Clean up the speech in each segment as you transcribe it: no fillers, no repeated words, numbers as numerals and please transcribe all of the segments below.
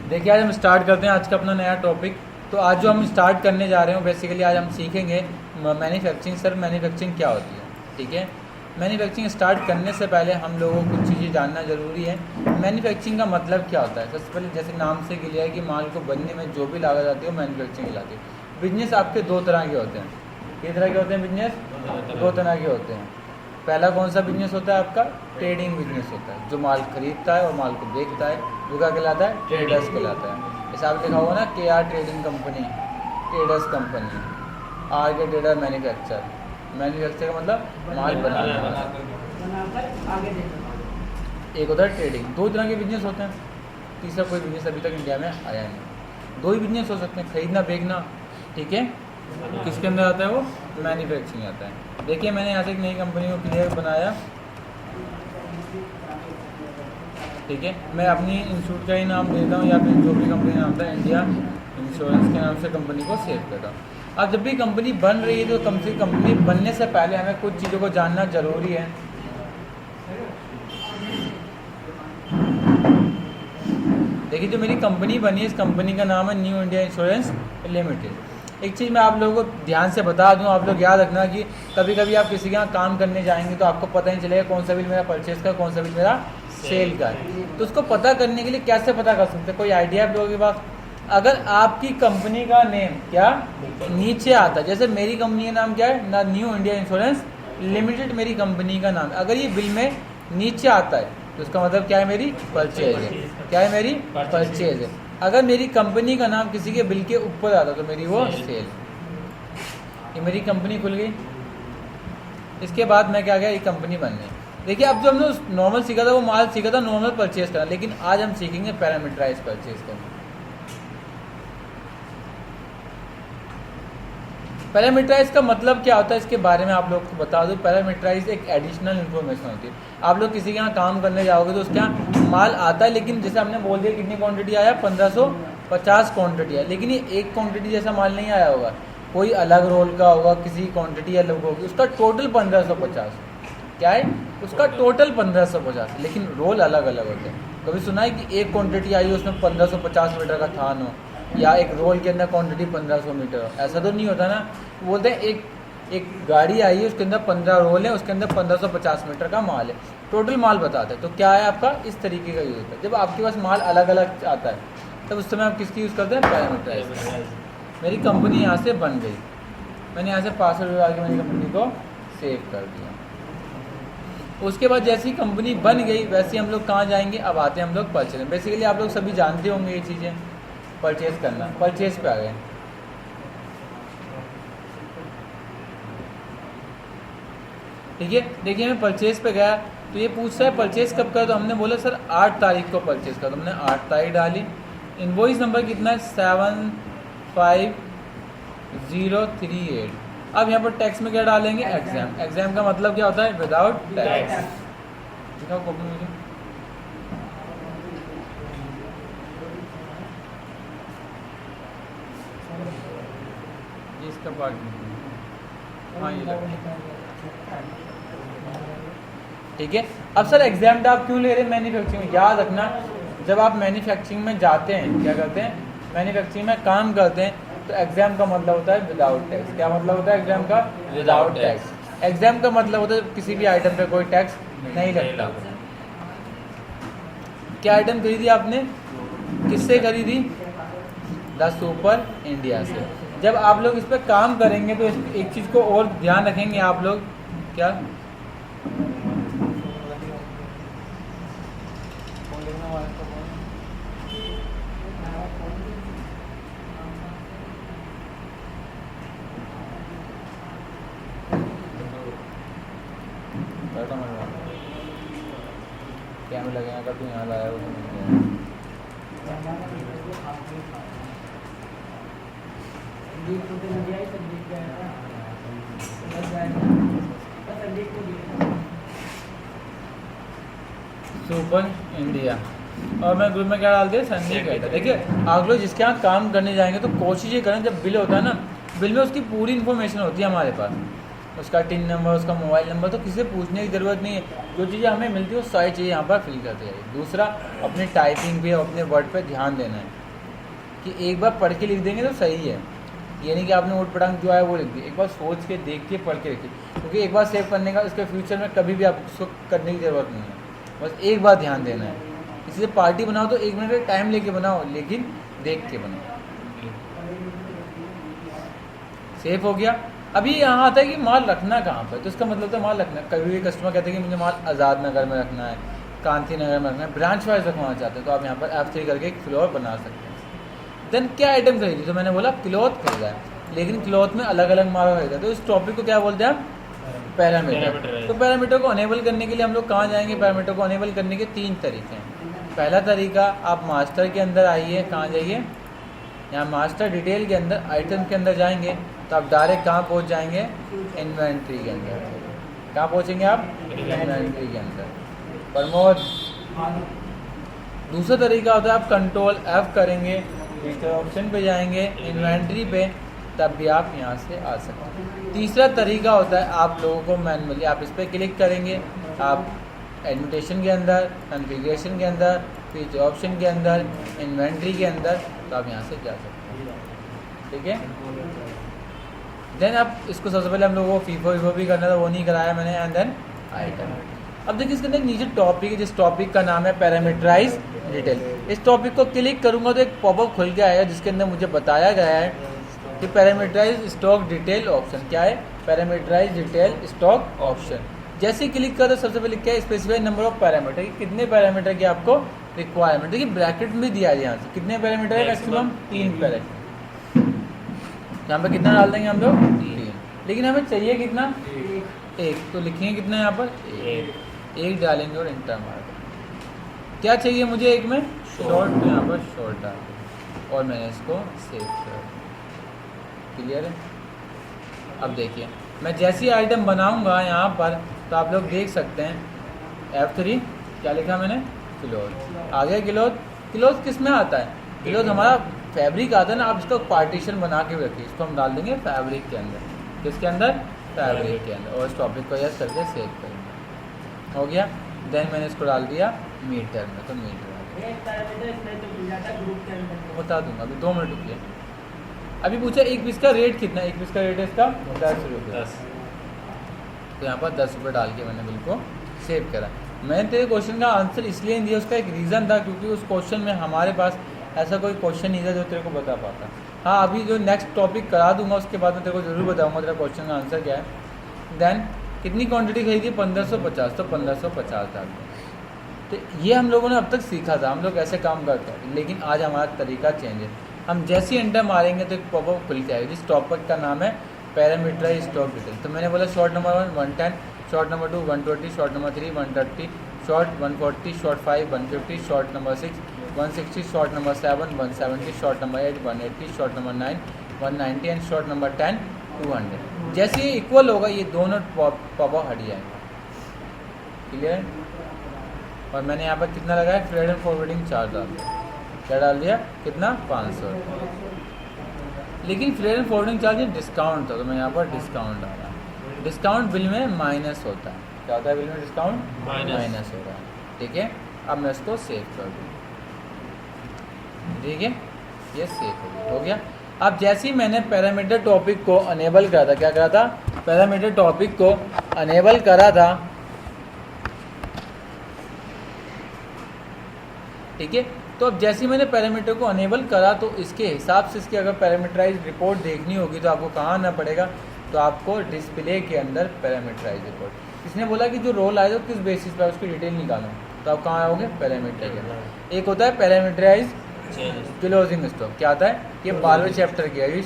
देखिए आज हम स्टार्ट करते हैं आज का अपना नया टॉपिक। तो आज जो हम स्टार्ट करने जा रहे हैं बेसिकली आज हम सीखेंगे मैन्युफैक्चरिंग। सर मैन्युफैक्चरिंग क्या होती है, ठीक है। मैन्युफैक्चरिंग स्टार्ट करने से पहले हम लोगों को कुछ चीज़ें जानना ज़रूरी है। मैन्युफैक्चरिंग का मतलब क्या होता है। सबसे पहले जैसे नाम से क्लियर है कि माल को बनने में जो भी लागत आती है वो मैन्युफैक्चरिंग कहलाती है। बिजनेस आपके दो तरह के होते हैं। किस तरह के होते हैं बिजनेस? दो तरह के होते हैं। पहला कौन सा बिजनेस होता है आपका? ट्रेडिंग बिजनेस होता है, जो माल खरीदता है और माल को बेचता है, वो क्या कहलाता है? ट्रेडर्स कहलाता है। जैसे आप लिखा होगा ना KR trading company, traders company. R K trader manufacture, manufacture का मतलब माल बनाना। एक होता है ट्रेडिंग। दो तरह के बिजनेस होते हैं, तीसरा कोई बिजनेस अभी तक इंडिया में आया नहीं। दो ही बिजनेस हो सकते हैं, खरीदना बेचना, ठीक है। किसके अंदर आता है? वो मैन्युफैक्चरिंग आता है। देखिए मैंने यहाँ से एक नई कंपनी को क्लियर बनाया, ठीक है। मैं अपनी इंस्टीट्यूट का ही नाम देता हूँ या फिर जो भी कंपनी नाम था इंडिया इंश्योरेंस के नाम से कंपनी को सेव करता हूँ। अब जब भी कंपनी बन रही है तो कम से कम कंपनी बनने से पहले हमें कुछ चीज़ों को जानना जरूरी है। देखिए जो मेरी कंपनी बनी है इस कंपनी का नाम है न्यू इंडिया इंश्योरेंस लिमिटेड। एक चीज़ मैं आप लोगों को ध्यान से बता दूं, आप लोग याद रखना कि कभी कभी आप किसी के यहाँ काम करने जाएंगे तो आपको पता नहीं चलेगा कौन सा बिल मेरा परचेज का, कौन सा बिल मेरा सेल का है। तो उसको पता करने के लिए कैसे पता कर सकते हैं? कोई आइडिया आप लोगों के पास? अगर आपकी कंपनी का नेम क्या नीचे आता है, जैसे मेरी कंपनी का नाम क्या है ना, न्यू इंडिया इंश्योरेंस लिमिटेड मेरी कंपनी का नाम, अगर ये बिल में नीचे आता है तो उसका मतलब क्या है? मेरी परचेज है। क्या है? मेरी परचेज है। अगर मेरी कंपनी का नाम किसी के बिल के ऊपर आता तो मेरी वो सेल। ये मेरी कंपनी खुल गई। इसके बाद मैं क्या गया, ये कंपनी बन गई। देखिए अब जो हमने नॉर्मल सीखा था वो माल सीखा था नॉर्मल परचेज करना, लेकिन आज हम सीखेंगे पैरामीटराइज परचेज करना। पैरामीटराइज का मतलब क्या होता है इसके बारे में आप लोग को बता दूं। पैरामीटराइज एक एडिशनल इन्फॉर्मेशन होती है। आप लोग किसी के यहाँ काम करने जाओगे तो उसके यहाँ माल आता है, लेकिन जैसे हमने बोल दिया कितनी क्वांटिटी आया, 1550 क्वांटिटी है, लेकिन ये एक क्वांटिटी जैसा माल नहीं आया होगा, कोई अलग रोल का होगा, किसी क्वांटिटी अलग होगी, उसका टोटल 1550। क्या है? उसका टोटल 1550, लेकिन रोल अलग अलग होते हैं। कभी सुना है कि एक क्वांटिटी आई उसमें 1550 मीटर का थान हो, या एक रोल के अंदर क्वांटिटी 1500 मीटर हो? ऐसा तो नहीं होता ना। बोलते हैं एक गाड़ी आई है उसके अंदर 15 रोल है, उसके अंदर 1550 मीटर का माल है, टोटल माल बताते हैं। तो क्या है आपका? इस तरीके का यूज़ होता है। जब आपके पास माल अलग अलग आता है तब उस समय आप किसकी यूज़ करते हैं? पैरामीटराइज। मेरी कंपनी यहाँ से बन गई, मैंने यहाँ से पासवर्ड लगा के मेरी कंपनी को सेव कर दिया। उसके बाद जैसी कंपनी बन गई वैसे हम लोग कहाँ जाएंगे? अब आते हैं हम लोग परचेज। बेसिकली आप लोग सभी जानते होंगे ये चीज़ें, परचेज करना। परचेज पे आ गए। ठीक है, देखिए मैं परचेज पे गया तो ये पूछ रहा है परचेज कब कर, तो हमने बोला सर 8 तारीख को परचेज कर। तो हमने 8 तारीख डाली। इनवॉइस नंबर कितना है? 75038। अब यहाँ पर टैक्स में क्या डालेंगे? एग्जाम। एग्जाम का मतलब क्या होता है? Without tax. दिखाओ कॉपी मुझे। इसका पार्ट हाँ ये ठीक है। अब सर एग्जाम आप क्यों ले रहे हैं मैन्युफैक्चरिंग में? याद रखना जब आप मैन्युफैक्चरिंग में जाते हैं क्या करते हैं? मैन्युफैक्चरिंग में काम करते हैं तो एग्जाम का मतलब होता है विदाउट टैक्स। क्या मतलब होता है एग्जाम का? Without tax. एग्जाम का मतलब होता है किसी भी आइटम पे कोई टैक्स नहीं लगता। क्या आइटम खरीदी आपने? किससे खरीदी? द सुपर इंडिया से। जब आप लोग इस पर काम करेंगे तो एक चीज़ को और ध्यान रखेंगे आप लोग, क्या कैमरा लगेगा का तू यहाँ लाया वो सुपर इंडिया। और मैं ग्रुप में क्या डाल दिया? संडे कहता। देखिए आप लोग जिसके यहाँ काम करने जाएंगे तो कोशिश ये करें, जब बिल होता है ना, बिल में उसकी पूरी इन्फॉर्मेशन होती है हमारे पास, उसका टिन नंबर, उसका मोबाइल नंबर, तो किसी से पूछने की ज़रूरत नहीं है। जो चीज़ें हमें मिलती है वो सारी चीज़ें यहाँ पर फिल करते जाइए। दूसरा अपनी टाइपिंग पे, अपने वर्ड पे ध्यान देना है। कि एक बार पढ़ के लिख देंगे तो सही है, ये नहीं कि आपने उठ पटांग जो है वो लिख दी। एक बार सोच के देख के पढ़ के लिखिए, क्योंकि एक बार सेव करने का इसके फ्यूचर में कभी भी आपको उसको करने की ज़रूरत नहीं है, बस एक बार ध्यान देना है। इसलिए पार्टी बनाओ तो 1 मिनट का टाइम लेके बनाओ, लेकिन देख के बनाओ। सेफ हो गया। अभी यहाँ आता है कि माल रखना कहाँ पर, तो इसका मतलब तो माल रखना, कभी भी कस्टमर कहते हैं कि मुझे माल आज़ाद नगर में रखना है, कांति नगर में रखना है, ब्रांच वाइज रखवाना चाहते हैं, तो आप यहाँ पर F3 करके एक फ्लोर बना सकते हैं। देन क्या आइटम खरीदी, तो मैंने बोला क्लॉथ खरीदा है, लेकिन क्लॉथ में अलग अलग माल खरीदा है, तो इस टॉपिक को क्या बोलते हैं हम, पैरामीटर। तो पैरामीटर को अनेबल करने के लिए हम लोग कहाँ जाएंगे, पैरामीटर को अनेबल करने के 3 तरीके हैं। पहला तरीका, आप मास्टर के अंदर आइए, कहाँ जाइए, यहाँ मास्टर डिटेल के अंदर आइटम के अंदर जाएंगे, तो आप डायरेक्ट कहाँ पहुँच जाएंगे, इन्वेंट्री के अंदर। कहाँ पहुँचेंगे आप, इन्वेंट्री के अंदर। प्रमोद। दूसरा तरीका होता है आप कंट्रोल F करेंगे, तीसरे ऑप्शन पे जाएंगे इन्वेंट्री पे, तब भी आप यहाँ से आ सकते हैं। तीसरा तरीका होता है आप लोगों को मैनुअली, आप इस पर क्लिक करेंगे, आप एडमिटेशन के अंदर, कॉन्फ़िगरेशन के अंदर, फीचर ऑप्शन के अंदर, इन्वेंट्री के अंदर, तो आप यहाँ से जा सकते हैं। ठीक है। देन आप इसको सबसे पहले हम लोगों को फीफो भी करना था, वो नहीं कराया मैंने। And then item. अब देखिए इसके अंदर नीचे टॉपिक है, जिस टॉपिक का नाम है पैरामीटराइज डिटेल। इस टॉपिक को क्लिक करूंगा तो एक पॉपअप खुल के आएगा, जिसके अंदर मुझे बताया गया है कि पैरामीटराइज स्टॉक डिटेल ऑप्शन क्या है, पैरामीटराइज डिटेल स्टॉक ऑप्शन। जैसे ही क्लिक करो सबसे पहले क्या है, स्पेसिफाई नंबर ऑफ पैरामीटर, कितने पैरामीटर की आपको रिक्वायरमेंट। देखिए ब्रैकेट में दिया है यहाँ से कितने पैरामीटर है, मैक्सिमम 3 पैरामीटर। यहाँ पे कितना डाल देंगे हम लोग, 3, लेकिन हमें चाहिए कितना, 1, तो लिखेंगे कितना यहाँ पर, 1 डालेंगे और इंटर मार देंगे। क्या चाहिए मुझे एक में, शॉर्ट, तो यहाँ पर शॉर्ट डाल देंगे और मैंने इसको सेव कर। क्लियर है। अब देखिए मैं जैसी आइटम बनाऊंगा यहाँ पर, तो आप लोग देख सकते हैं F3 क्या लिखा मैंने, क्लॉथ। आगे क्लॉथ किस में आता है, क्लॉथ हमारा फैब्रिक आता है ना। आप इसका पार्टीशन बना के रखिए, इसको हम डाल देंगे फैब्रिक के अंदर। किसके अंदर, फैब्रिक के अंदर। और इस टॉपिक को यस करके सेव करेंगे। हो गया। देन मैंने इसको डाल दिया मीटर में, तो मीटर बता दूंगा अभी, 2 मिनट रुकिए। अभी पूछा एक पीस का रेट कितना, एक पीस का रेट है इसका 10 रुपये। तो यहाँ पर 10 रुपये डाल के मैंने बिल को सेव करा। मैंने तेरे क्वेश्चन का आंसर इसलिए नहीं दिया, उसका एक रीज़न था, क्योंकि उस क्वेश्चन में हमारे पास ऐसा कोई क्वेश्चन नहीं था जो तेरे को बता पाता। हाँ अभी जो नेक्स्ट टॉपिक करा दूंगा उसके बाद मैं तेरे को ज़रूर बताऊंगा तेरा क्वेश्चन का आंसर क्या है। देन कितनी क्वांटिटी खरीदी, 1550, तो 1550 डाल दें। तो ये हम लोगों ने अब तक सीखा था, हम लोग ऐसे काम करते हैं, लेकिन आज हमारा तरीका चेंज है। हम जैसे ही एंटर मारेंगे तो एक पॉपअप खुल के आएगा, जिस टॉपिक का नाम है पैरामीटराइज स्टॉक डिटेल। तो मैंने बोला short number 1 110, short number 2 120, short number 3 130, short 140, short 5 150, short number 6 160, short number 7 170, short number 8 180, short number 9 190 and short number 10 200। जैसे ये इक्वल होगा ये दोनों पॉपअप हट जाएंगे। क्लियर है। और मैंने यहाँ पर कितना लगाया, फ्रेड एंड फॉरवर्डिंग चार्ज डाल दिया। क्या डाल दिया, कितना, 500। लेकिन freight and forwarding charge discount था, तो मैं यहाँ पर डिस्काउंट डाला। डिस्काउंट बिल में माइनस होता है। क्या होता है बिल में, डिस्काउंट माइनस होता है। ठीक है। अब मैं इसको सेव कर दूँ। ठीक है, ये सेव हो गया। अब जैसे ही मैंने पैरामीटर टॉपिक को अनेबल करा था, क्या करा था, पैरामीटर टॉपिक को अनेबल करा था। ठीक है। तो अब जैसे ही मैंने पैरामीटर को अनेबल करा, तो इसके हिसाब से इसकी अगर पैरामीटराइज रिपोर्ट देखनी होगी तो आपको कहाँ आना पड़ेगा, तो आपको डिस्प्ले के अंदर पैरामीटराइज रिपोर्ट। इसने बोला कि जो रोल आए तो किस बेसिस पर उसकी डिटेल निकालो, तो आप कहाँ आओगे, पैरामीटर के अंदर। एक होता है पैरामीटराइज क्लोजिंग स्टॉक। क्या आता है, ये 12वें चैप्टर की है।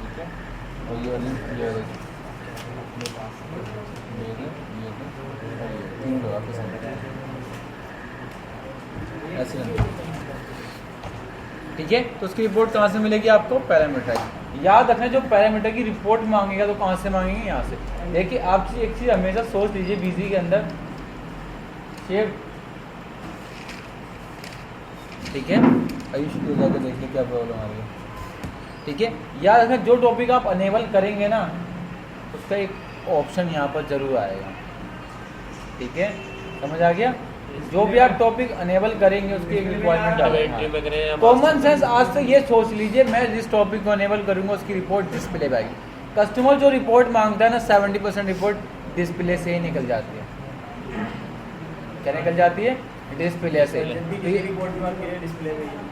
ठीक है, और ये वाली ये तीन लोग आपके साथ ऐसे ठीक है। तो उसकी रिपोर्ट कहाँ से मिलेगी आपको? पैरामीटराइज। याद रखना जो पैरामीटर की रिपोर्ट मांगेगा तो कहाँ से मांगेंगे? यहाँ से। देखिए आप एक चीज़ हमेशा सोच लीजिए बीजी के अंदर शेप, ठीक है, आयुष को जाकर देखिए क्या प्रॉब्लम आ रही है, ठीक है। याद रखना जो टॉपिक आप अनेबल करेंगे ना उसका एक ऑप्शन यहाँ पर जरूर आएगा, ठीक है, समझ आ गया? जो भी आप टॉपिक अनेबल करेंगे उसकी एक रिक्वायरमेंट आएगी। कॉमन सेंस आज से ये सोच लीजिए मैं जिस टॉपिक को अनेबल करूंगा उसकी रिपोर्ट डिस्प्ले पे आएगी। कस्टमर जो रिपोर्ट मांगता है ना 70% रिपोर्ट डिस्प्ले से ही निकल जाती है। क्या निकल जाती है? डिस्प्ले से।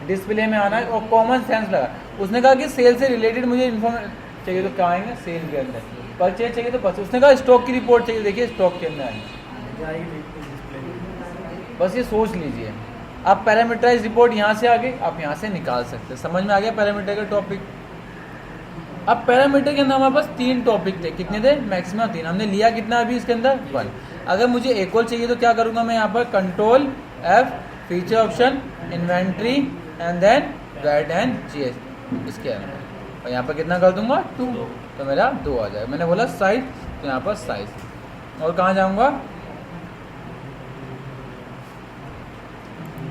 डिस्प्ले में आना है और कॉमन सेंस लगा। उसने कहा कि सेल से रिलेटेड मुझे इन्फॉर्मेशन चाहिए तो क्या आएंगे? सेल के अंदर। परचेज चाहिए तो परचेज। उसने कहा स्टॉक की रिपोर्ट चाहिए, देखिए स्टॉक के अंदर आएंगे। बस ये सोच लीजिए आप पैरामीटराइज रिपोर्ट यहाँ से आ गई, आप यहाँ से निकाल सकते हैं। समझ में आ गया पैरामीटर का टॉपिक? अब पैरामीटर के अंदर हमारे पास 3 टॉपिक थे। कितने थे? मैक्सिमम 3। हमने लिया कितना अभी इसके अंदर? 1। अगर मुझे एक और चाहिए तो क्या करूँगा मैं? यहाँ पर control F, feature option, inventory and then weight and GS इसके अंदर, और यहाँ पर कितना कर दूंगा? 2, तो मेरा 2 आ जाएगा। मैंने बोला साइज, तो यहाँ पर साइज। और कहाँ जाऊँगा?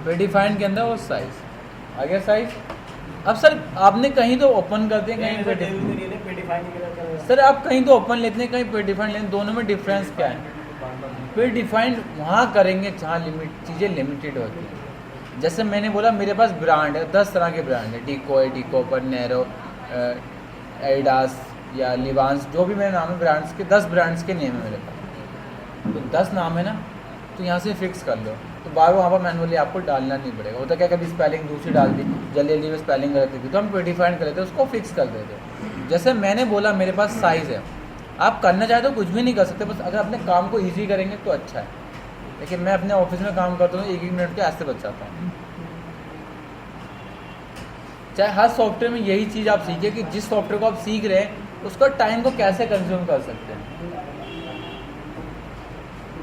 प्रीडिफाइंड के अंदर वो साइज आ गया। साइज अब सर आपने कहीं तो ओपन करते हैं, कहीं प्रीडिफाइंड। सर आप कहीं तो ओपन लेते हैं, कहीं प्रीडिफाइंड लेते हैं, दोनों में डिफरेंस क्या है? प्रीडिफाइंड वहाँ करेंगे जहाँ चीज़ें लिमिटेड होती हैं। जैसे मैंने बोला मेरे पास ब्रांड है, 10 तरह के ब्रांड है, डीकोय, डीकोपर, नैरो, एडिडास या लिवांस, जो भी मेरे नाम है ब्रांड्स के, 10 ब्रांड्स के नेम है मेरे पास। तो 10 नाम है ना, तो यहाँ से फिक्स कर लो, तो बार वहाँ पर मैनुअली आपको डालना नहीं पड़ेगा। होता क्या, कभी स्पेलिंग दूसरी डाल दी, जल्दी जल्दी में स्पेलिंग गलत थी, तो हम प्रीडिफाइंड कर लेते, उसको फिक्स कर देते। जैसे मैंने बोला मेरे पास साइज़ है, आप करना चाहे तो कुछ भी नहीं कर सकते, बस अगर अपने काम को ईजी करेंगे तो अच्छा है। लेकिन मैं अपने ऑफिस में काम करता हूँ, 1-1 मिनट के ऐसे बचाता हूँ। चाहे हर सॉफ्टवेयर में यही चीज़ आप सीखिए कि जिस सॉफ्टवेयर को आप सीख रहे हैं उसका टाइम को कैसे कंज्यूम कर सकते हैं,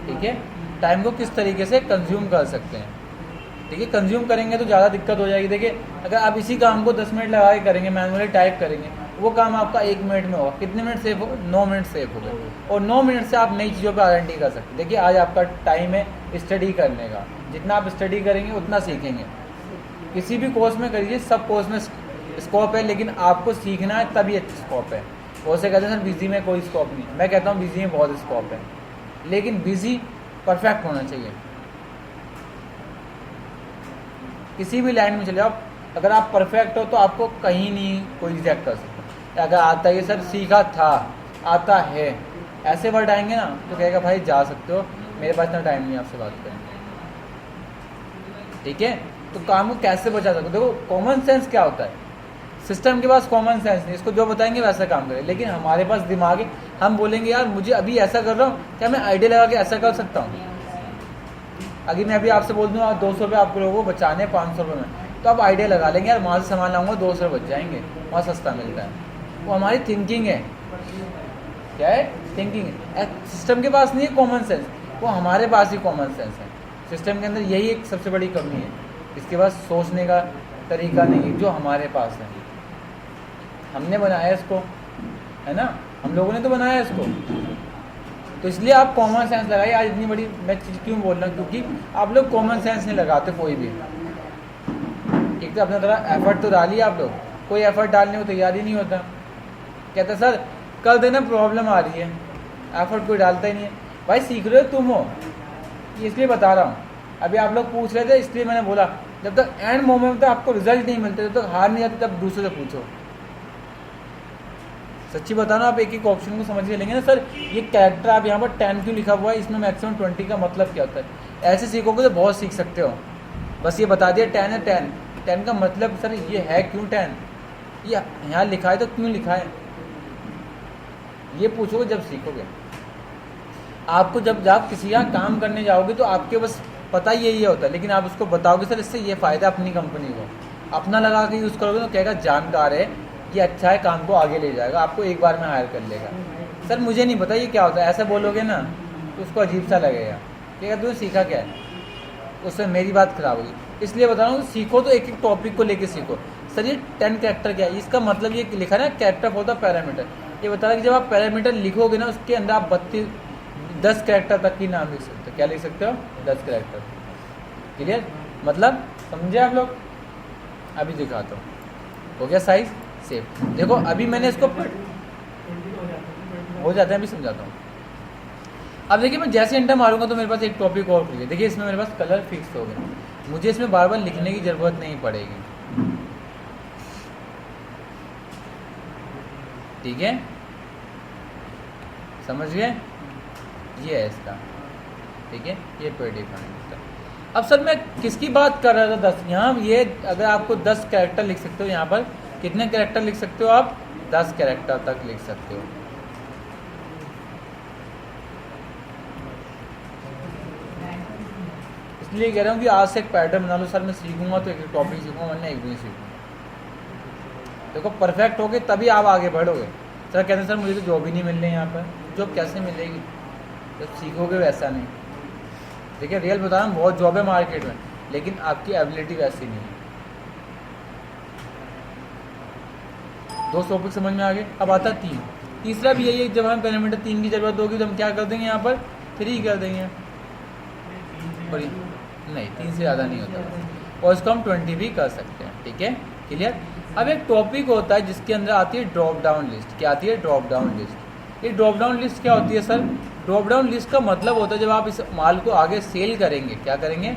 ठीक है, टाइम को किस तरीके से कंज्यूम कर सकते हैं, ठीक है। कंज्यूम करेंगे तो ज़्यादा दिक्कत हो जाएगी। देखिए अगर आप इसी काम को 10 मिनट लगा के करेंगे, मैनुअली टाइप करेंगे, वो काम आपका 1 मिनट में होगा। कितने मिनट सेव हो? 9 मिनट सेव हो गए, और 9 मिनट से आप नई चीज़ों पर R&D कर सकते हैं। देखिए आज आपका टाइम है स्टडी करने का, जितना आप स्टडी करेंगे उतना सीखेंगे। किसी भी कोर्स में करिए, सब कोर्स में स्कोप है, लेकिन आपको सीखना है तभी अच्छा स्कोप है। वो से कहते हैं सर बिजी में कोई स्कोप नहीं, मैं कहता हूँ बिजी में बहुत स्कोप है, लेकिन बिजी परफेक्ट होना चाहिए। किसी भी लाइन में चले जाओ, अगर आप परफेक्ट हो तो आपको कहीं नहीं कोई रिजेक्ट कर सकता। अगर आता है सर सीखा था, आता है, ऐसे वर्ड आएंगे ना तो कहेगा भाई जा सकते हो, मेरे पास इतना टाइम नहीं आपसे बात करें, ठीक है। तो काम को कैसे बचा सकते हो? देखो कॉमन सेंस क्या होता है, सिस्टम के पास कॉमन सेंस नहीं, इसको जो बताएंगे वैसा काम करें, लेकिन हमारे पास दिमाग है। हम बोलेंगे यार मुझे अभी ऐसा कर रहा हूँ, क्या मैं आइडिया लगा के ऐसा कर सकता हूँ? अगर मैं अभी आपसे बोल दूँ 200 रुपये आप लोगों को बचाने 500 रुपये में, तो आप आइडिया लगा लेंगे यार वहाँ से सामान लाऊंगा 200 रुपये बच जाएंगे, वहाँ सस्ता मिलता है। वो हमारी थिंकिंग है, क्या है? थिंकिंग है। सिस्टम के पास नहीं है कॉमन सेंस, वो हमारे पास ही कॉमन सेंस है। सिस्टम के अंदर यही एक सबसे बड़ी कमी है, इसके पास सोचने का तरीका नहीं है जो हमारे पास है। हमने बनाया इसको, है ना, हम लोगों ने तो बनाया इसको, तो इसलिए आप कॉमन सेंस लगाइए। आज इतनी बड़ी मैं चीज़ क्यों बोल रहा हूँ, क्योंकि आप लोग कॉमन सेंस नहीं लगाते कोई भी। एक तो अपना तरह एफर्ट तो डालिए, आप लोग कोई एफर्ट डालने को तैयार ही नहीं होता। कहते सर कर देना, प्रॉब्लम आ रही है, एफर्ट कोई डालता ही नहीं है। भाई सीख रहे हो तुम हो, इसलिए बता रहा हूँ। अभी आप लोग पूछ रहे थे इसलिए मैंने बोला, जब तक एंड मोमेंट तक आपको रिजल्ट नहीं मिलते, जब तक हार नहीं आती, तब दूसरे से पूछो। सच्ची बताना, आप एक एक ऑप्शन को समझ के लेंगे ना, सर ये कैरेक्टर आप यहाँ पर 10 क्यों लिखा हुआ है, इसमें मैक्सिमम 20 का मतलब क्या होता है, ऐसे सीखोगे तो बहुत सीख सकते हो। बस ये बता दिया 10 है, 10 का मतलब सर ये है क्यों 10, ये यहाँ लिखा है तो क्यों लिखा है, ये पूछोगे जब सीखोगे। आपको जब आप किसी यहाँ काम करने जाओगे तो आपके बस पता ही यही होता है, लेकिन आप उसको बताओगे सर इससे ये फ़ायदा अपनी कंपनी को, अपना लगा के यूज़ करोगे तो कहेगा जानकार है, ये अच्छा है, काम को आगे ले जाएगा, आपको एक बार में हायर कर लेगा। सर मुझे नहीं पता ये क्या होता है, ऐसा बोलोगे ना तो उसको अजीब सा लगेगा कि यार तूने सीखा क्या है, उससे मेरी बात खराब होगी। इसलिए बता रहा हूँ सीखो तो एक एक टॉपिक को लेके सीखो। सर ये 10 कैरेक्टर क्या है, इसका मतलब ये लिखा है ना कैरेक्टर फॉर द पैरामीटर, ये बता रहा है कि जब आप पैरामीटर लिखोगे ना उसके अंदर आप 10 कैरेक्टर तक की नाम लिख सकते हो। क्या लिख सकते हो? 10 कैरेक्टर। क्लियर? मतलब समझे आप लोग? अभी दिखाता हूँ, हो गया साइज सेव। देखो अभी मैंने इसको हो जाता है, अभी समझाता हूँ। अब देखिए मैं जैसे एंटर मारूंगा तो मेरे पास एक टॉपिक और खुल गया। देखिए इसमें मेरे पास कलर फिक्स हो गए, मुझे इसमें बार बार लिखने की ज़रूरत नहीं पड़ेगी। ठीक है, समझ गए? ये है इसका, ठीक है, ये प्रीडिफाइंड। अब सर मैं किसकी बात कर रहा था? 10। यहाँ ये अगर आपको 10 कैरेक्टर लिख सकते हो, यहाँ पर कितने कैरेक्टर लिख सकते हो आप? 10 कैरेक्टर तक लिख सकते हो। इसलिए कह रहा हूँ कि आज से एक पैटर्न बना लो। सर मैं सीखूंगा तो एक टॉपिक सीखूंगा, वरना एक भी नहीं सीखूंगा। देखो परफेक्ट होगे तभी आप आगे बढ़ोगे। सर कहते हैं सर मुझे तो जॉब ही नहीं मिल रही यहाँ पर। जॉब कैसे मिलेगी जब सीखोगे वैसा नहीं। देखिए रियल बता रहा हूँ, बहुत जॉब है मार्केट में, लेकिन आपकी एबिलिटी वैसी नहीं है। 2 टॉपिक समझ में आ गए। अब आता है 3। तीसरा भी यही है, जब हमें पैरामीटर 3 की ज़रूरत होगी तो हम क्या कर देंगे? यहाँ पर 3 कर देंगे। और नहीं 3 से ज़्यादा नहीं होता, और इसको हम 20 भी कर सकते हैं। ठीक है, क्लियर? अब एक टॉपिक होता है जिसके अंदर आती है ड्रॉप डाउन लिस्ट। क्या आती है? Drop down list. ये ड्रॉप डाउन लिस्ट क्या होती है सर? ड्रॉप डाउन लिस्ट का मतलब होता है जब आप इस माल को आगे सेल करेंगे, क्या करेंगे?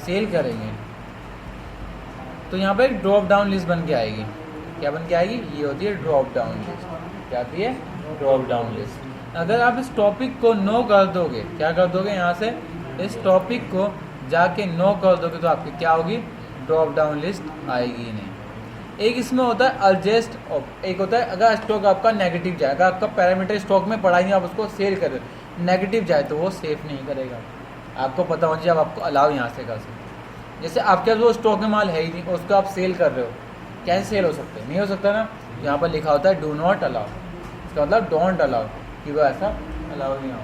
सेल करेंगे, तो यहाँ पर एक ड्रॉप डाउन लिस्ट बन के आएगी। क्या बन के आएगी? ये होती है ड्रॉप डाउन लिस्ट। क्या आती है? Drop down list. अगर आप इस टॉपिक को नो कर दोगे, क्या कर दोगे? यहाँ से इस टॉपिक को जाके नो कर दोगे तो आपकी क्या होगी? ड्रॉप डाउन लिस्ट आएगी ही नहीं। एक इसमें होता है एडजस्ट, एक होता है अगर स्टॉक आपका नेगेटिव जाए, अगर आपका पैरामीटर स्टॉक में पड़ा ही नहीं, आप उसको सेल कर रहे हो, नेगेटिव जाए तो वो सेफ नहीं करेगा। आपको पता होना चाहिए, आप आपको अलाउ यहाँ से कर सकते। जैसे आपके पास वो स्टॉक में माल है ही नहीं, उसको आप सेल कर रहे हो, कैसे सेल हो सकते? नहीं हो सकता ना। यहाँ पर लिखा होता है डू नॉट अलाउ, इसका मतलब डोंट अलाउ, कि वो ऐसा अलाउ नहीं हो।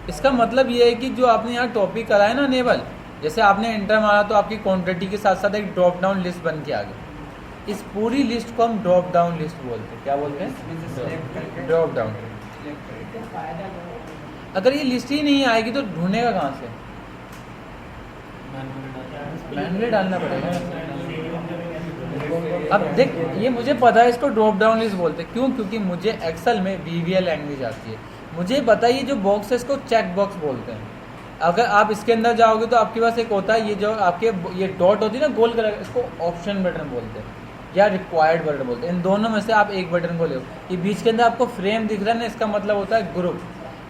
इसका मतलब ये है कि जो आपने यहाँ टॉपिक करा है ना अनेबल, जैसे आपने एंटर मारा तो आपकी क्वांटिटी के साथ साथ एक ड्रॉप डाउन लिस्ट बन के आ गई। इस पूरी लिस्ट को हम ड्रॉप डाउन लिस्ट बोलते हैं। क्या बोलते हैं? Drop down. अगर ये लिस्ट ही नहीं आएगी तो ढूंढेगा कहाँ से? मैनुअली डालना पड़ेगा। अब देख, ये मुझे पता है इसको ड्रॉप डाउन लिस्ट बोलते हैं। क्यों? क्योंकि मुझे एक्सेल में VBA लैंग्वेज आती है। मुझे पता है ये जो बॉक्स है इसको चेक बॉक्स बोलते हैं। अगर आप इसके अंदर जाओगे तो आपके पास एक होता है, ये जो आपके ये डॉट होती है ना गोल कलर, इसको ऑप्शन बटन बोलते हैं या रिक्वायर्ड बटन बोलते हैं। इन दोनों में से आप एक बटन को ले। ये बीच के अंदर आपको फ्रेम दिख रहा है ना, इसका मतलब होता है ग्रुप,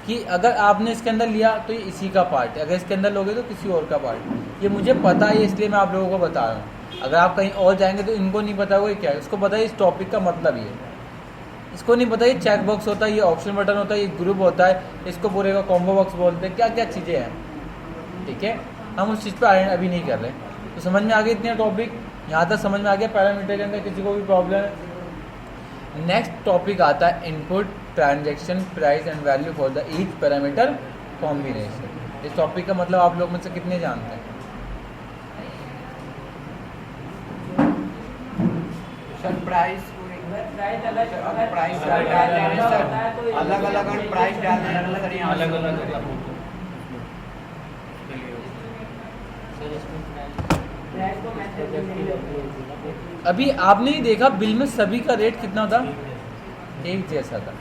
कि अगर आपने इसके अंदर लिया तो ये इसी का पार्ट है, अगर इसके अंदर लोगे तो किसी और का पार्ट। ये मुझे पता है, इसलिए मैं आप लोगों को बता रहा हूँ। अगर आप कहीं और जाएंगे तो इनको नहीं पता होगा क्या है। इसको पता है इस टॉपिक का मतलब ये, इसको नहीं पता ये चेक बॉक्स होता है, ये ऑप्शन बटन होता है, ये ग्रुप होता है, इसको पूरे का कॉम्बो बॉक्स बोलते हैं, क्या क्या चीज़ें हैं। ठीक है, हम उस चीज़ पर अभी नहीं कर रहे। तो समझ में आ गए इतने टॉपिक? यहाँ तक समझ में आ गया पैरामीटर के अंदर किसी को भी प्रॉब्लम है? नेक्स्ट टॉपिक आता है input transaction price and value for the each parameter combination. इस टॉपिक का मतलब आप लोग में से कितने जानते हैं? सर प्राइस अलग अलग प्राइस डालने अलग अलग। अभी आपने ही देखा बिल में सभी का रेट कितना था? एक जैसा था।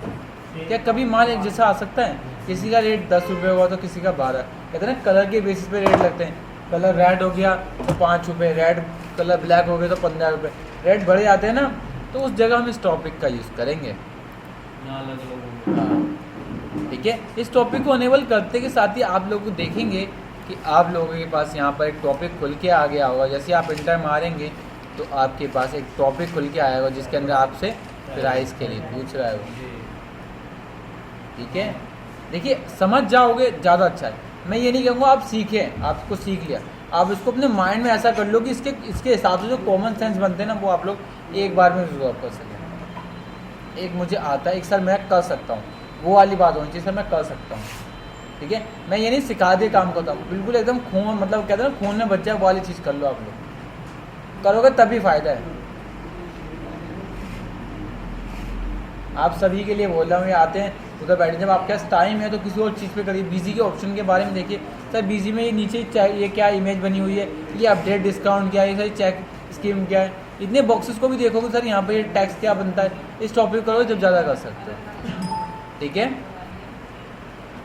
क्या कभी माल एक जैसा आ सकता है? किसी का रेट 10 रुपये हुआ तो किसी का 12। कहते हैं ना कलर के बेसिस पे रेट लगते हैं। कलर रेड हो गया तो 5 रुपये, रेड कलर ब्लैक हो गया तो 15 रुपये, रेट बढ़े जाते हैं ना। तो उस जगह हम इस टॉपिक का यूज़ करेंगे। हाँ ठीक है, इस टॉपिक को अनेबल करते के साथ ही आप लोग देखेंगे कि आप लोगों के पास यहाँ पर एक टॉपिक खुल के आ गया होगा। जैसे आप इंटर मारेंगे तो आपके पास एक टॉपिक खुल के आएगा जिसके अंदर आपसे प्राइस के लिए पूछ रहा है वो। ठीक है, देखिए समझ जाओगे ज़्यादा अच्छा है। मैं ये नहीं कहूँगा आप सीखें, आपको सीख लिया, आप इसको अपने माइंड में ऐसा कर लो कि इसके हिसाब से जो कॉमन सेंस बनते हैं ना वो आप लोग एक बार में रिजॉल्व कर सकें। एक मुझे आता है, एक सर मैं कर सकता हूँ, वो वाली बात होनी चाहिए सर मैं कर सकता हूँ, ठीक है। मैं ये नहीं सिखा दे काम करता हूँ, बिल्कुल एकदम खून, मतलब कहते हैं ना खून में बच जाए वो वाली चीज़ कर लो। आप लोग करोगे तभी फ़ायदा है। आप सभी के लिए बोल रहा हूँ, ये आते हैं उधर बैठे, जब आपके पास टाइम है तो किसी और चीज़ पे करिए। बिजी के ऑप्शन के बारे में देखिए सर, बिजी में ये नीचे ये क्या इमेज बनी हुई है, ये अपडेट डिस्काउंट क्या है, सर चेक स्कीम क्या है, इतने बॉक्सेस को भी देखोगे सर यहाँ पे ये टैक्स क्या बनता है। इस टॉपिक करो जब ज़्यादा कर सकते हो, ठीक है।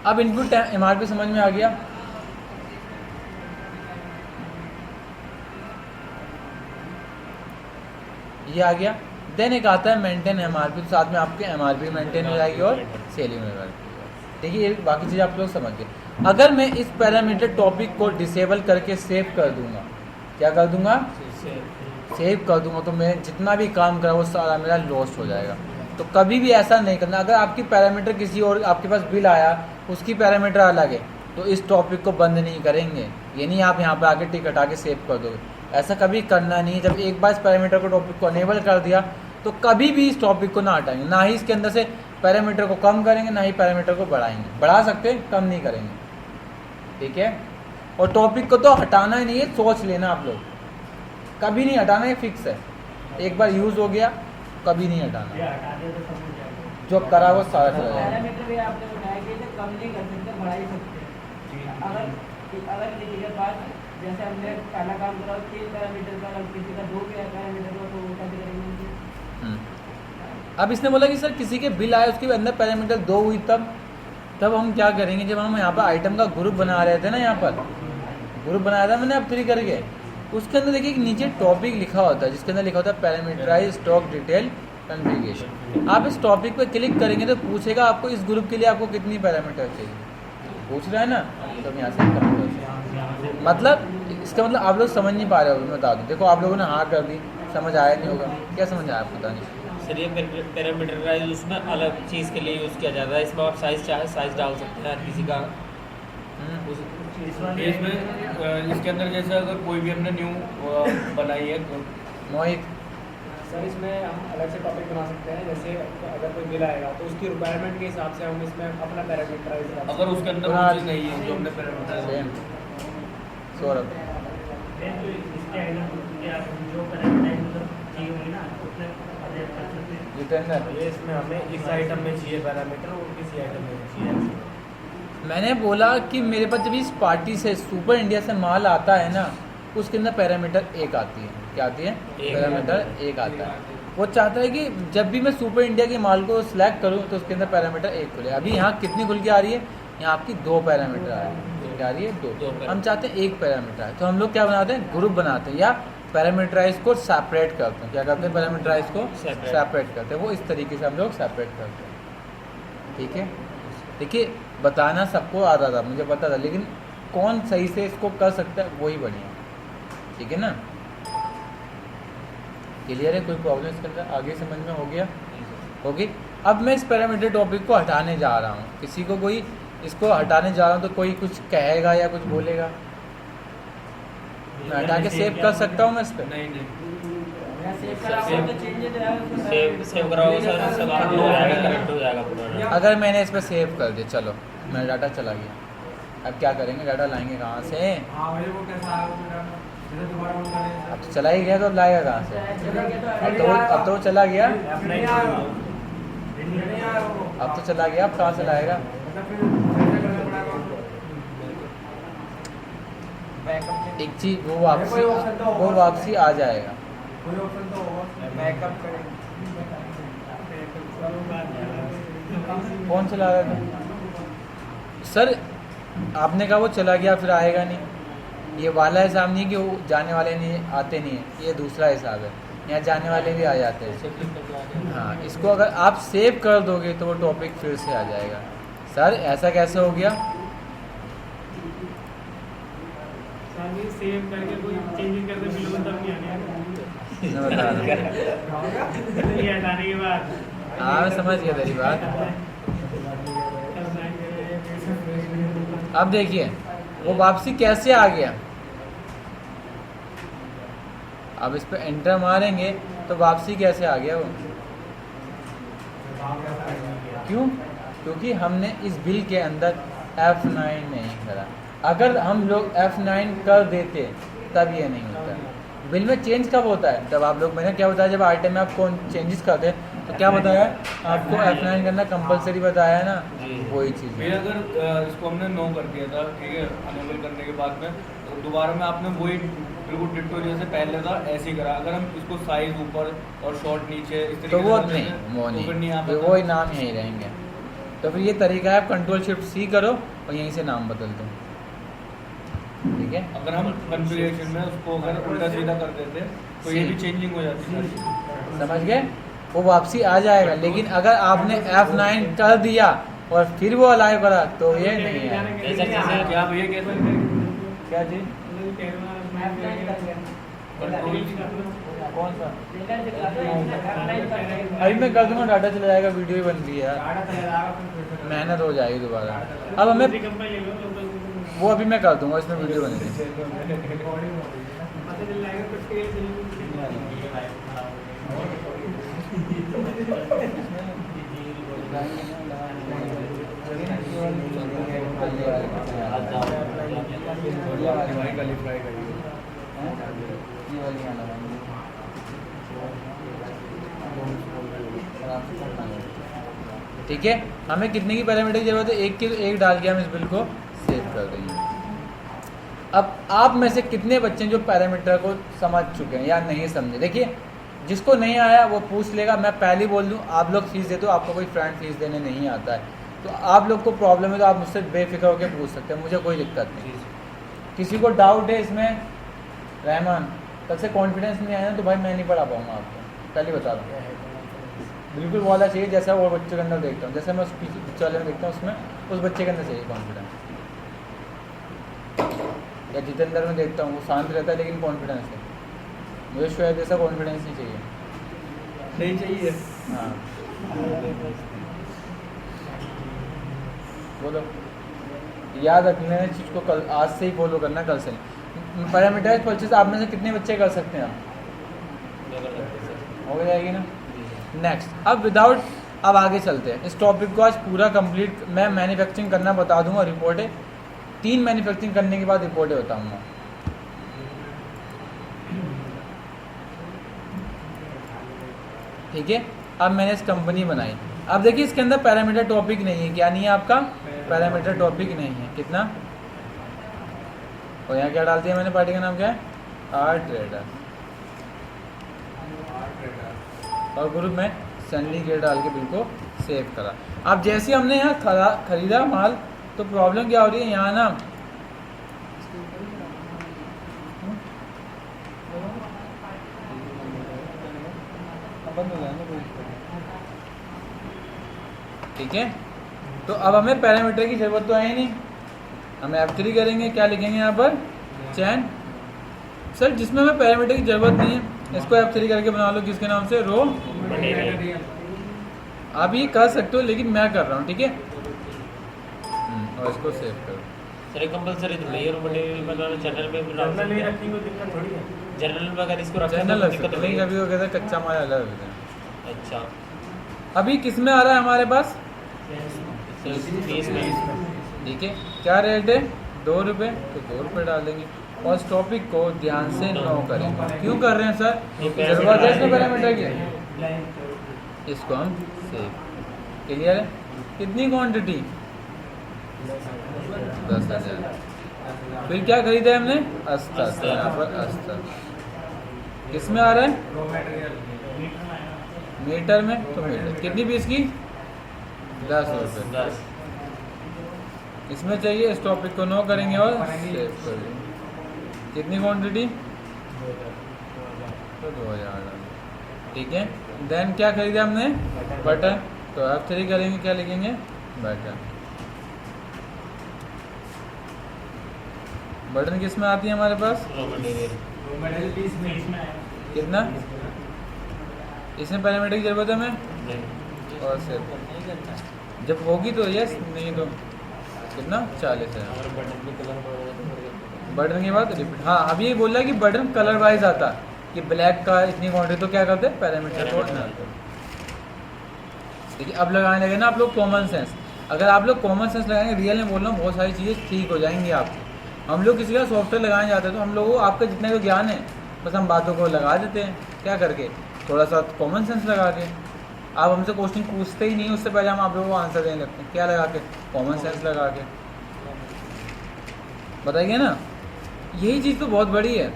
अब इनपुट MRP समझ में आ गया। ये आ गया। देन एक आता है मेंटेन MRP, तो साथ में आपके MRP मेंटेन हो जाएगी और सेलिंग हो जाएगी। देखिए ये बाकी चीज़ आप लोग समझ गए। अगर मैं इस पैरामीटर टॉपिक को डिसेबल करके सेव कर दूंगा, क्या कर दूंगा, सेव कर दूंगा, तो मैं जितना भी काम करा वो सारा मेरा लॉस्ट हो जाएगा। तो कभी भी ऐसा नहीं करना। अगर आपकी पैरामीटर किसी और, आपके पास बिल आया उसकी पैरामीटर अलग है, तो इस टॉपिक को बंद नहीं करेंगे। ये नहीं आप यहाँ पर आके टिक हटा के सेव कर दोगे, ऐसा कभी करना नहीं है। जब एक बार इस पैरामीटर को टॉपिक को अनेबल कर दिया तो कभी भी इस टॉपिक को ना हटाएंगे, ना ही इसके अंदर से पैरामीटर को कम करेंगे, ना ही पैरामीटर को बढ़ाएंगे। बढ़ा सकते हैं, कम नहीं करेंगे, ठीक है। और टॉपिक को तो हटाना ही नहीं है, सोच लेना आप लोग, कभी नहीं हटाना है, फिक्स है। एक बार यूज़ हो गया कभी नहीं हटाना, जो करा वो सारा चला जाएगा। पैरामीटर भी आपने बताया कि इसे कम नहीं कर सकते, बढ़ा ही सकते हैं। अगर किसी के पास, जैसे हमने पहला काम करा 3 पैरामीटर का, किसी का 2 पैरामीटर का, तो वो कैसे करेंगे? अब इसने बोला कि सर किसी के बिल आए उसके अंदर पैरामीटर 2 हुई, तब हम क्या करेंगे। जब हम यहाँ पर आइटम का ग्रुप बना रहे थे ना, यहाँ पर ग्रुप बनाया था मैंने अब 3 करके, उसके अंदर देखिए नीचे टॉपिक लिखा होता है, जिसके अंदर लिखा होता है पैरामीटराइज स्टॉक डिटेल कॉन्फ़िगरेशन। आप इस टॉपिक पे क्लिक करेंगे तो पूछेगा आपको इस ग्रुप के लिए आपको कितनी पैरामीटर चाहिए, पूछ रहा है ना, तो यहाँ से मतलब इसका मतलब आप लोग समझ नहीं पा रहे हो। मैं बता दूँ, देखो आप लोगों ने हाँ कर दी, समझ आया नहीं होगा, क्या समझ आया आपको, पता नहीं। सर ये पैरामीटराइज उसमें अलग चीज़ के लिए यूज़ किया जाता है, इसमें आप साइज़ चाहे साइज़ डाल सकते हैं किसी का। इसमें इसके अंदर जैसे अगर कोई भी हमने न्यू बनाई है मोहित, सर इसमें हम अलग से टॉपिक बना सकते हैं। जैसे अगर कोई बिल आएगा तो उसकी रिक्वायरमेंट के हिसाब से हम इसमें अपना पैरामीटराइज, अगर उसके अंदर वो चीज़ नहीं है जो हमने पैरामीटराइज, सेम सौरभ, जितेंद्र, ये इसमें हमें इस आइटम में चाहिए पैरामीटर और किसी आइटम में चाहिए। मैंने बोला कि मेरे पास जब इस पार्टी से सुपर इंडिया से माल आता है ना, उसके अंदर पैरामीटर 1 आती है। क्या आती है? पैरामीटर 1 आता है। वो चाहता है कि जब भी मैं सुपर इंडिया के माल को सिलेक्ट करूं तो उसके अंदर पैरामीटर 1 खुले। अभी यहाँ कितनी खुल के आ रही है? यहाँ आपकी 2 पैरामीटर आ रही है। क्या आ रही है? 2। हम चाहते हैं 1 पैरामीटर है, तो हम लोग क्या बनाते हैं, ग्रुप बनाते हैं या पैरामीटराइज को सेपरेट करते हैं। क्या करते हैं? पैरामीटराइज को सेपरेट करते हैं। वो इस तरीके से हम लोग सेपरेट करते हैं, ठीक है। देखिए बताना सबको आता था, मुझे पता था, लेकिन कौन सही से इसको कर सकता है वही बढ़िया, ठीक है ना। क्लियर है? कोई प्रॉब्लम इसके अंदर आगे समझ में हो गया? होगी। अब मैं इस पैरामीटर टॉपिक को हटाने जा रहा हूँ। किसी को कोई इसको हटाने जा रहा हूँ तो कोई कुछ कहेगा या कुछ बोलेगा? मैं हटा के सेव कर सकता हूँ मैं इस पर? नहीं सेव कराओगे सर, सब आप हो जाएगा, करेक्ट हो जाएगा पूरा। अगर मैंने इस पर सेव कर दिया, चलो मेरा डाटा चला गया, अब क्या करेंगे? डाटा लाएंगे कहाँ से? अब तो चला ही गया, तो अब लाएगा कहाँ से? अब तो वो चला गया, अब तो चला गया, अब कहाँ से लाएगा? एक चीज वो वापसी आ जाएगा। कौन चला रहा था सर? आपने कहा वो चला गया फिर आएगा नहीं। ये वाला हिसाब नहीं कि वो जाने वाले नहीं आते नहीं है, ये दूसरा हिसाब है। यहाँ जाने वाले भी आ जाते हैं। हाँ, इसको अगर आप सेव कर दोगे तो वो टॉपिक फिर से आ जाएगा। सर ऐसा कैसे हो गया? सेव करके कोई चेंजिंग करके बिल्कुल तब नहीं आने मैं बता रहा हूँ। ये हटाने के बाद हाँ, मैं समझ गया तेरी बात। अब देखिए वो वापसी कैसे आ गया? अब इस पे एंटर मारेंगे तो वापसी कैसे आ गया वो? क्यों? क्योंकि हमने इस बिल के अंदर F9 नहीं करा। अगर हम लोग F9 कर देते तब ये नहीं होता। बिल में चेंज कब होता है? जब आप लोग, मैंने क्या बताया, जब आइटम में आप कौन चेंजेस करते हैं तो क्या बताया आपको? F9 करना कंपलसरी बताया है ना, वही चीज़ फिर है। अगर इसको हमने नो कर दिया था, ठीक है, अनेबल करने के बाद में, तो दोबारा में आपने वही बिल्कुल डिट्टो जैसे पहले था ऐसे ही करा। अगर हम इसको साइज ऊपर और शॉर्ट नीचे इस तो तरीके वो से कर नहीं, देते, वो तो फिर नहीं, यहाँ फिर पे वो ही नाम यहीं रहेंगे। तो फिर ये तरीका है, आप कंट्रोल शिफ्ट C करो और यहीं से नाम बदल दो, ठीक है। अगर हम कॉन्फ़िगरेशन में उसको अगर उल्टा सीधा कर देते तो ये भी चेंजिंग हो जाती है। समझ गए? वो वापसी आ जाएगा। लेकिन अगर आपने F9 कर दिया और फिर वो अलाउ करा तो ये नहीं है। क्या भैया कैसे क्या चीज? कौन सा? अभी मैं कर दूंगा, डाटा चला जाएगा, वीडियो ही बन रही है यार, मेहनत हो जाएगी दोबारा। अब हमें वो अभी मैं कर दूंगा, इसमें वीडियो बनेगी। भाई कल फ्राई करिए। ठीक है। हमें कितने की पैरामीटर की जरूरत है? एक की, तो एक डाल के हम इस बिल को सेव कर देंगे। अब आप में से कितने बच्चे हैं जो पैरामीटर को समझ चुके हैं या नहीं समझे? देखिए, जिसको नहीं आया वो पूछ लेगा। मैं पहले बोल दूं, आप लोग फीस देते हो, आपको कोई फ्रेंड फीस देने नहीं आता है, तो आप लोग को प्रॉब्लम है तो आप मुझसे बेफिक्र होकर पूछ सकते हैं, मुझे कोई दिक्कत नहीं। किसी को डाउट है इसमें, रहमान कल से कॉन्फिडेंस नहीं आया ना तो भाई मैं नहीं पढ़ा पाऊँगा आपको, पहले बता दूँ। बिल्कुल वो वाला चाहिए जैसा और बच्चों के अंदर देखता हूँ, जैसे मैं उस पिक्चर वाले में देखता हूँ उसमें, उस बच्चे के अंदर चाहिए कॉन्फिडेंस। या जितेंद्र में देखता हूँ वो शांत रहता है लेकिन कॉन्फिडेंस है, मुझे शोएब जैसा कॉन्फिडेंस नहीं चाहिए। नहीं चाहिए। हाँ बोलो, याद रखना है चीज़ को, कल आज से ही फॉलो करना, कल से नहीं। पैरामीटराइज परचेज आप में से कितने बच्चे कर सकते हैं? हो जाएगी ना। नेक्स्ट, अब विदाउट, अब आगे चलते हैं। इस टॉपिक को आज पूरा कंप्लीट मैं मैन्युफैक्चरिंग करना बता दूंगा, रिपोर्टें 3 मैन्युफैक्चरिंग करने के बाद रिपोर्टें बताऊंगा। ठीक है। अब मैंने इस कंपनी बनाई, अब देखिए इसके अंदर पैरामीटर टॉपिक नहीं है। क्या नहीं है आपका? पैरामीटर टॉपिक नहीं है। कितना? और यहाँ क्या डालती है मैंने? पार्टी का नाम क्या है? आर ट्रेडर, और ग्रुप में सैंडी के डाल के बिल को सेव करा। अब जैसे हमने यहाँ खरीदा माल, तो प्रॉब्लम क्या हो रही है यहाँ ना, ठीक है। तो अब हमें पैरामीटर की जरूरत तो है नहीं, हमें F3 करेंगे। क्या लिखेंगे यहाँ पर? चैन। सर जिसमें हमें पैरामीटर की जरूरत नहीं है इसको F3 करके बना लो, किसके नाम से? Raw material. आप ये कर सकते हो लेकिन मैं कर रहा हूँ, ठीक है। और इसको सेव करो। सर कंपलसरी तो नहीं है, रो मटेरियल बनाना चैनल पे भी डाल सकते हैं। रखेंगे दिक्कत थोड़ी है। जनरल में अगर इसको रखें चैनल तो लग दिक्कत सकता है, नहीं लेकिन है। कभी वो कहता है कच्चा माल अलग होता है। अच्छा, अभी किस में आ रहा है हमारे पास? सर फीस में ठीक है। क्या रेट है? 2 रुपये, तो 2 रुपये डाल देंगे। और इस टॉपिक को ध्यान से नो करेंगे। क्यों कर रहे हैं सर? जरूरत है इसमें पैरामीटर की, इसको हम सेव। क्लियर है? कितनी क्वांटिटी? 10,000। फिर क्या खरीदा है हमने? अस्तर, तो यहाँ पर अस्तर किस में आ रहा है? मीटर में, तो मीटर। कितनी पीस की? 10 रुपये। 10। इसमें चाहिए, इस टॉपिक को नो करेंगे और सेव कर देंगे। कितनी क्वांटिटी? तो 2000। ठीक है। देन क्या खरीदा हमने? बटन, तो F3 करेंगे। क्या लिखेंगे? बटन। बटन किस में आती है हमारे पास? रो मटेरियल कितना? इसमें पैरामीटर की जरूरत है हमें, नहीं। और सेव। जब होगी तो यस, नहीं तो कितना 40,000। अगर बटन में कलर बढ़ गया तो बढ़ गया। बटन की बात रिपीट, हाँ अभी ये बोल रहा है कि बटन कलर वाइज आता है कि ब्लैक का इतनी क्वांटिटी, तो क्या करते हैं पैरामीटर कोड में आते हैं। देखिए अब लगाने लगे ना आप लोग कॉमन सेंस। अगर आप लोग कॉमन सेंस लगाएंगे, रियल में बोल रहा हूँ, बहुत सारी चीज़ें ठीक हो जाएंगी आपकी। हम लोग किसी का सॉफ्टवेयर लगाने जाते हैं तो हम लोगों को आपका जितना भी ज्ञान है बस हम बातों को लगा देते हैं, क्या करके थोड़ा सा कॉमन सेंस लगा के। आप हमसे क्वेश्चन पूछते ही नहीं, उससे पहले हम आप लोगों को आंसर देने लगते हैं, क्या लगा के, कॉमन सेंस लगा के। बताइए ना, यही चीज़ तो बहुत बड़ी है। ये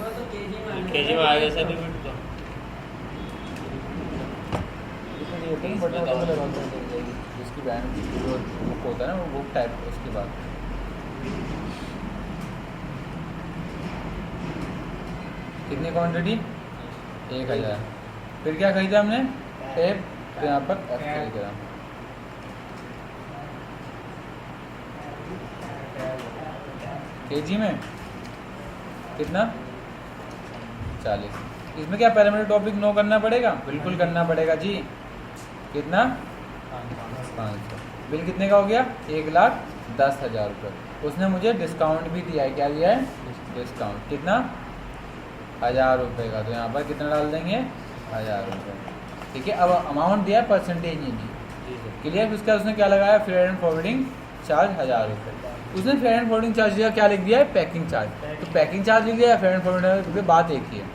तो केजी में आएगा सर्टिफिकेट तो जिसकी बैंड जो बुक होता है ना वो बुक टाइप, उसके बाद कितनी क्वांटिटी 1000। फिर क्या खरीदा हमने, टेप, तो यहाँ पर F खरीदा। केजी में कितना 40। इसमें क्या पैरामीटर टॉपिक नो करना पड़ेगा, बिल्कुल करना पड़ेगा जी। कितना 500। बिल कितने का हो गया 1,10,000 रुपये। उसने मुझे डिस्काउंट भी दिया है, क्या दिया है डिस्काउंट, कितना 1000 रुपये का। तो यहाँ पर कितना डाल देंगे 1000 रुपये, ठीक है। अब अमाउंट दिया है, परसेंटेज नहीं दी, क्लियर। उसका उसने क्या लगाया, फेयर एंड फॉरवर्डिंग चार्ज 1000 रुपये। उसने फेयर एंड फॉरवर्डिंग चार्ज दिया, क्या लिख दिया है पैकिंग चार्ज। तो पैकिंग चार्ज लिख दिया है, फेयर एंड फॉरवर्डिंग, बात एक ही है।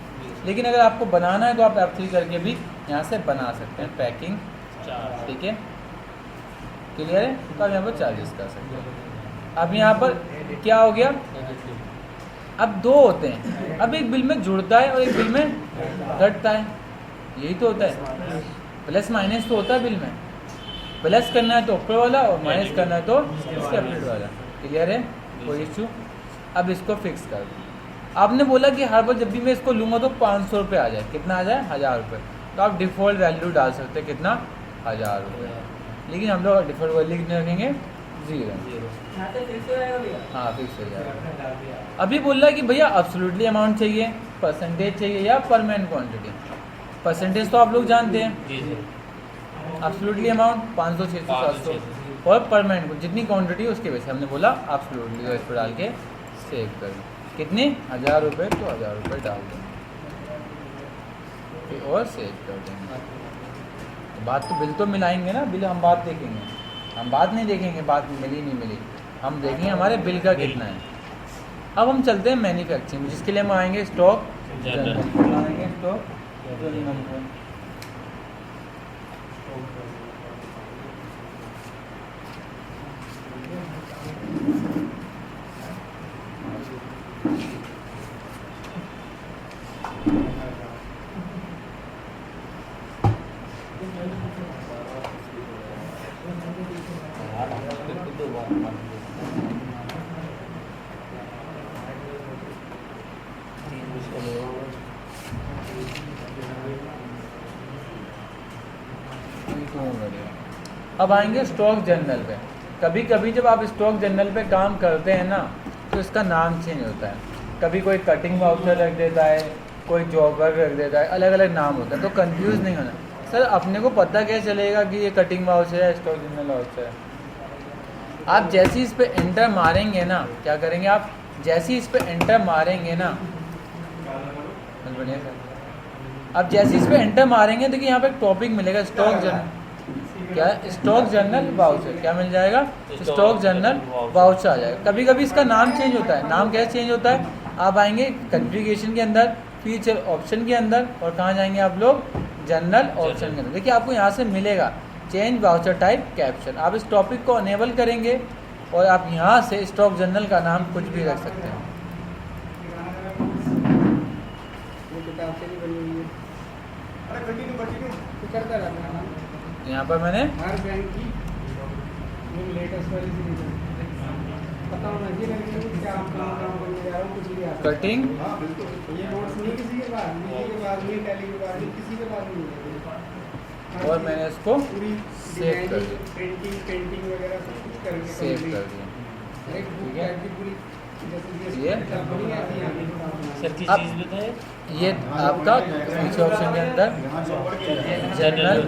लेकिन अगर आपको बनाना है तो आप F3 करके भी यहाँ से बना सकते हैं पैकिंग, ठीक है, क्लियर है। तो आप यहाँ पर चार्जेस कर सकते हैं। अब यहाँ पर क्या हो गया, अब दो होते हैं, अब एक बिल में जुड़ता है और एक बिल में घटता है, यही तो होता है। प्लस माइनस तो होता है बिल में, प्लस करना है तो ऊपर वाला और माइनस करना है तो सेपरेट वाला, क्लियर है, कोई इशू। अब इसको फिक्स कर दो। आपने बोला कि हर बार जब भी मैं इसको लूँगा तो 500 रुपये आ जाए, कितना आ जाए 1000 रुपये। तो आप डिफ़ॉल्ट वैल्यू डाल सकते हैं, कितना 1000 रुपये। लेकिन हम लोग डिफ़ॉल्ट वैल्यू कितने रखेंगे 0। यहाँ से फिक्स हो जाएगा भैया। हाँ फिक्स हो जाएगा। अभी बोल रहा है कि भैया अब्सोल्युटली अमाउंट चाहिए, परसेंटेज चाहिए या परमानेंट क्वांटिटी। परसेंटेज तो आप लोग जानते हैं, जी जी। अब्सोल्युटली अमाउंट 500, 600, 700 और परमानेंट जितनी क्वांटिटी उसके वजह से हमने बोला अब्सोल्युटली। तो इस पर डाल के सेव कर दो, कितने 1000 रुपये, तो 1000 रुपये डाल देंगे और सेव कर देंगे। तो बात तो बिल तो मिलाएंगे ना, बिल हम बात देखेंगे, हम बात नहीं देखेंगे बात मिली नहीं मिली, हम देखेंगे हमारे बिल का कितना है। अब हम चलते हैं मैन्युफैक्चरिंग, जिसके लिए हम आएंगे स्टॉक जनरल, आएंगे स्टॉक जनरल। अब आएंगे स्टॉक जनरल पे। कभी कभी जब आप स्टॉक जनरल पे काम करते हैं ना तो इसका नाम चेंज होता है। कभी कोई कटिंग वाउचर रख देता है, कोई जॉबर रख देता है, अलग अलग नाम होता है। तो कंफ्यूज नहीं होना सर, अपने को पता क्या चलेगा कि ये कटिंग वाउचर है स्टॉक जनरल वाउचर है। आप जैसे ही इस पर एंटर मारेंगे ना, क्या करेंगे आप, जैसे ही इस पर एंटर मारेंगे ना, बढ़िया सर, आप जैसे ही इस पर एंटर मारेंगे देखिए यहाँ पे एक टॉपिक मिलेगा स्टॉक जनरल, क्या स्टॉक जनरल वाउचर, क्या मिल जाएगा स्टॉक जनरल वाउचर आ जाएगा। कभी कभी इसका नाम चेंज होता है। नाम कैसे चेंज होता है, आप आएंगे कॉन्फ़िगरेशन के अंदर, फीचर ऑप्शन के अंदर, और कहाँ जाएंगे आप लोग जनरल ऑप्शन के अंदर। देखिए आपको यहाँ से मिलेगा चेंज वाउचर टाइप कैप्शन। आप इस टॉपिक को अनेबल करेंगे और आप यहाँ से स्टॉक जनरल का नाम कुछ भी रख सकते हैं। यहाँ पर मैंने हर बैंक की लेटेस्ट वाली सीरीज पता होना चाहिए कि क्या आप काम करने जा रहे हो, कुछ भी आता है। कटिंग ये नोट्स नहीं किसी के पास, नीचे के पास नहीं, टैली के पास नहीं, किसी के पास नहीं है। और मैंने इसको पूरी सेव कर दिया, प्रिंटिंग पेंटिंग वगैरह सब कुछ करके सेव कर दिया। एक बुक है कि पूरी जैसे ये बनी आती है। सर की अब चीज़ बताए ये आपका फीचर ऑप्शन के अंदर जनरल,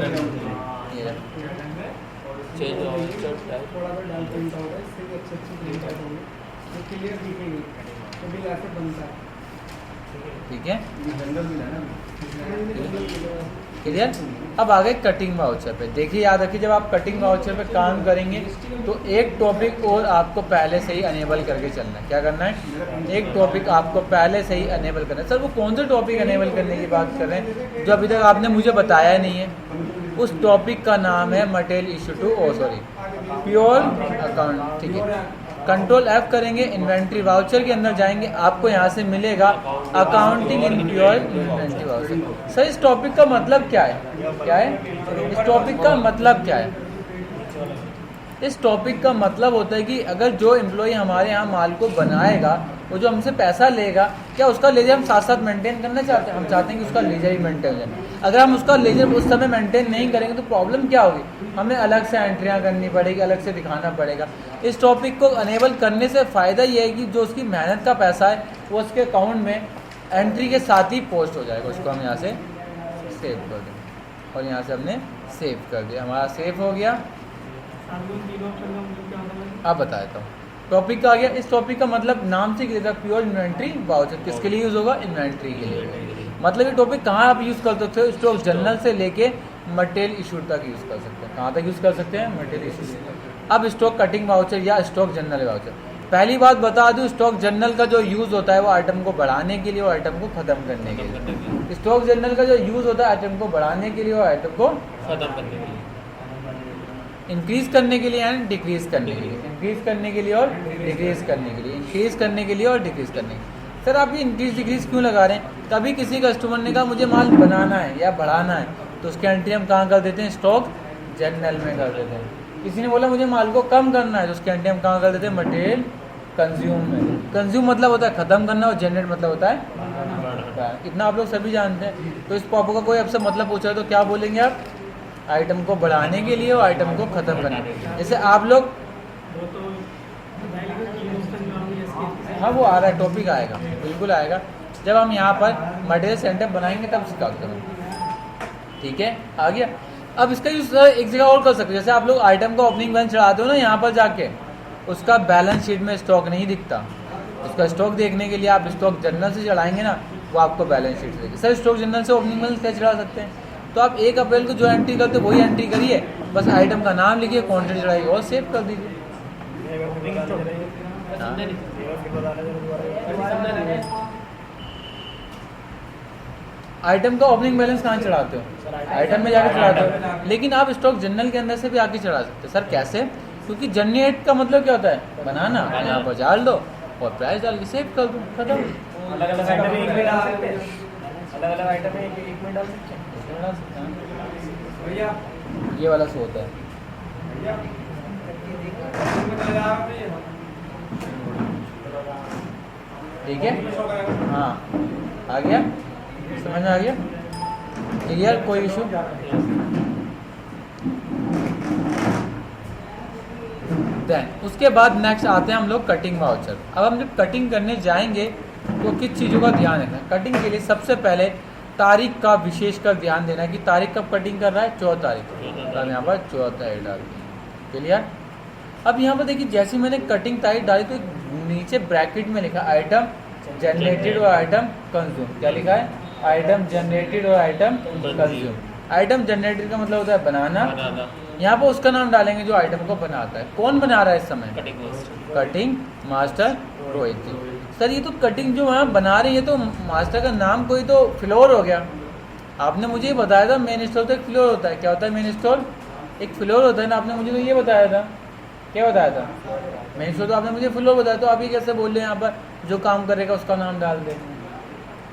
चेंज हो थोड़ा सा डाल प्रिंट होगा, इससे भी अच्छे प्रिंट होंगे, तो क्लियर दिखेंगे, तो बिल ऐसे बनता है। ठीक है, जनरल बिल है ना। क्लियर। अब आ गए कटिंग वाउचर पे। देखिए याद रखिए, जब आप कटिंग वाउचर पे काम करेंगे तो एक टॉपिक और आपको पहले से ही अनेबल करके चलना है। क्या करना है? एक टॉपिक आपको पहले से ही अनेबल करना है। सर वो कौन सा टॉपिक अनेबल करने की बात कर रहे हैं जो अभी तक आपने मुझे बताया नहीं है? उस टॉपिक का नाम है material issue to pure account. ठीक है, कंट्रोल F करेंगे, इन्वेंट्री वाउचर के अंदर जाएंगे, आपको यहाँ से मिलेगा accounting in pure inventory voucher. Sir इस टॉपिक का मतलब क्या है? क्या है इस टॉपिक का मतलब? क्या है इस टॉपिक का मतलब? होता है कि अगर जो एम्प्लॉय हमारे यहाँ माल को बनाएगा, वो जो हमसे पैसा लेगा, क्या उसका लेजर हम साथ साथ मेंटेन करना चाहते हैं? हम चाहते हैं कि उसका लेजर ही मेंटेन है। अगर हम उसका लेजर उस समय मेंटेन नहीं करेंगे तो प्रॉब्लम क्या होगी? हमें अलग से एंट्रियाँ करनी पड़ेगी, अलग से दिखाना पड़ेगा। इस टॉपिक को अनेबल करने से फ़ायदा ये है कि जो उसकी मेहनत का पैसा है वो उसके अकाउंट में एंट्री के साथ ही पोस्ट हो जाएगा। उसको हम यहाँ से सेव कर दें और यहाँ से हमने सेव कर दिया, हमारा सेव हो गया। अब बता देता हूँ टॉपिक का आ गया। इस टॉपिक का मतलब नाम से क्लियर था, प्योर इन्वेंट्री वाउचर। किसके लिए यूज़ होगा? इन्वेंट्री के लिए। मतलब ये टॉपिक कहाँ आप यूज़ कर सकते हो? स्टॉक जनरल से लेके मटेरियल इशूड तक यूज़ कर सकते हैं। कहाँ तक यूज़ कर सकते हैं? Material issued. अब स्टॉक कटिंग वाउचर या स्टॉक जनरल वाउचर, पहली बात बता दूं, स्टॉक जनरल का जो यूज़ होता है वो आइटम को बढ़ाने के लिए और आइटम को ख़त्म करने के लिए। स्टॉक जनरल का जो यूज़ होता है आइटम को बढ़ाने के लिए और आइटम को खत्म करने के लिए, इंक्रीज करने के लिए एंड डिक्रीज करने के लिए। इंक्रीज करने के लिए और डिक्रीज करने के लिए। इंक्रीज करने के लिए और डिक्रीज करने के लिए। सर आप ये इंक्रीज डिक्रीज क्यों लगा रहे हैं? कभी किसी कस्टमर ने कहा मुझे माल बनाना है या बढ़ाना है, तो उसकी एंट्री हम कहाँ कर देते हैं? स्टॉक जनरल में कर देते हैं। किसी ने बोला मुझे माल को कम करना है, तो उसकी एंट्री हम कहाँ कर देते हैं? मटेरियल कंज्यूम में। कंज्यूम मतलब होता है ख़त्म करना और जनरेट मतलब होता है इतना आप लोग सभी जानते हैं। तो इस पॉप का कोई आपसे मतलब पूछा तो क्या बोलेंगे आप? आइटम को बढ़ाने के लिए और आइटम को ख़त्म करने के लिए। जैसे आप लोग, हाँ वो आ रहा है, टॉपिक आएगा, बिल्कुल आएगा। जब हम यहाँ पर मटेरियल सेंटर बनाएंगे तब सिखाते हैं। ठीक है, आ गया। अब इसका यूज एक जगह और कर सकते हैं। जैसे आप लोग आइटम का ओपनिंग बैलेंस चढ़ाते हो ना, यहाँ पर जाके उसका बैलेंस शीट में स्टॉक नहीं दिखता। उसका स्टॉक देखने के लिए आप स्टॉक जनरल से चढ़ाएंगे ना, वो आपको बैलेंस शीट देगी। सर स्टॉक जनरल से ओपनिंग बैलेंस कैसे चढ़ा सकते हैं? तो आप 1 अप्रैल को जो एंट्री करते हो वही एंट्री करिए, बस आइटम का नाम लिखिए, क्वांटिटी चढ़ाइए और सेव कर दीजिए। आइटम का ओपनिंग बैलेंस कहाँ चढ़ाते हो? आइटम में जाकर चढ़ाते हो, लेकिन आप स्टॉक जनरल के अंदर से भी आके चढ़ा सकते हो। सर कैसे? क्योंकि जनरेट का मतलब क्या होता है? बनाना। यहाँ पर डाल दो और प्राइस डाल के सेव कर दो, खत्म। अलग-अलग आइटम एक में डाल सकते हैं, अलग-अलग आइटम एक में डाल सकते हैं। ये वाला शो होता है। ठीक है, हाँ आ गया, समझ में आ गया? क्लियर? कोई इशू? देन उसके बाद नेक्स्ट आते हैं हम लोग कटिंग वाउचर। अब हम जब कटिंग करने जाएंगे तो किस चीज़ों का ध्यान रखना है? कटिंग के लिए सबसे पहले तारीख का विशेषकर ध्यान देना है कि तारीख कब कटिंग कर रहा है? 14 तारीख। तो यहाँ पर 14 तारीख डाल दी। क्लियर? अब यहाँ पर देखिए, जैसे मैंने कटिंग तारीख डाली तो नीचे ब्रैकेट में लिखा आइटम जनरेटेड और आइटम कंज्यूम। क्या लिखा है? आइटम जनरेटेड और आइटम कंज्यूम। आइटम जनरेटेड का मतलब होता है बनाना। यहाँ पर उसका नाम डालेंगे जो आइटम को बनाता है। कौन बना रहा है इस समय? कटिंग मास्टर रोहित जी। सर ये तो कटिंग जो वहाँ बना रही है तो मास्टर का नाम कोई तो फ्लोर हो गया। आपने मुझे ये बताया था मेन स्टोर तो एक फ्लोर होता है। क्या होता है मेन स्टोर? एक फ्लोर होता है ना, आपने मुझे तो ये बताया था। क्या बताया था? मेन स्टोर तो आपने मुझे फ्लोर बताया। तो आप ये कैसे बोल रहे हैं यहाँ पर जो काम करेगा उसका नाम डाल दे?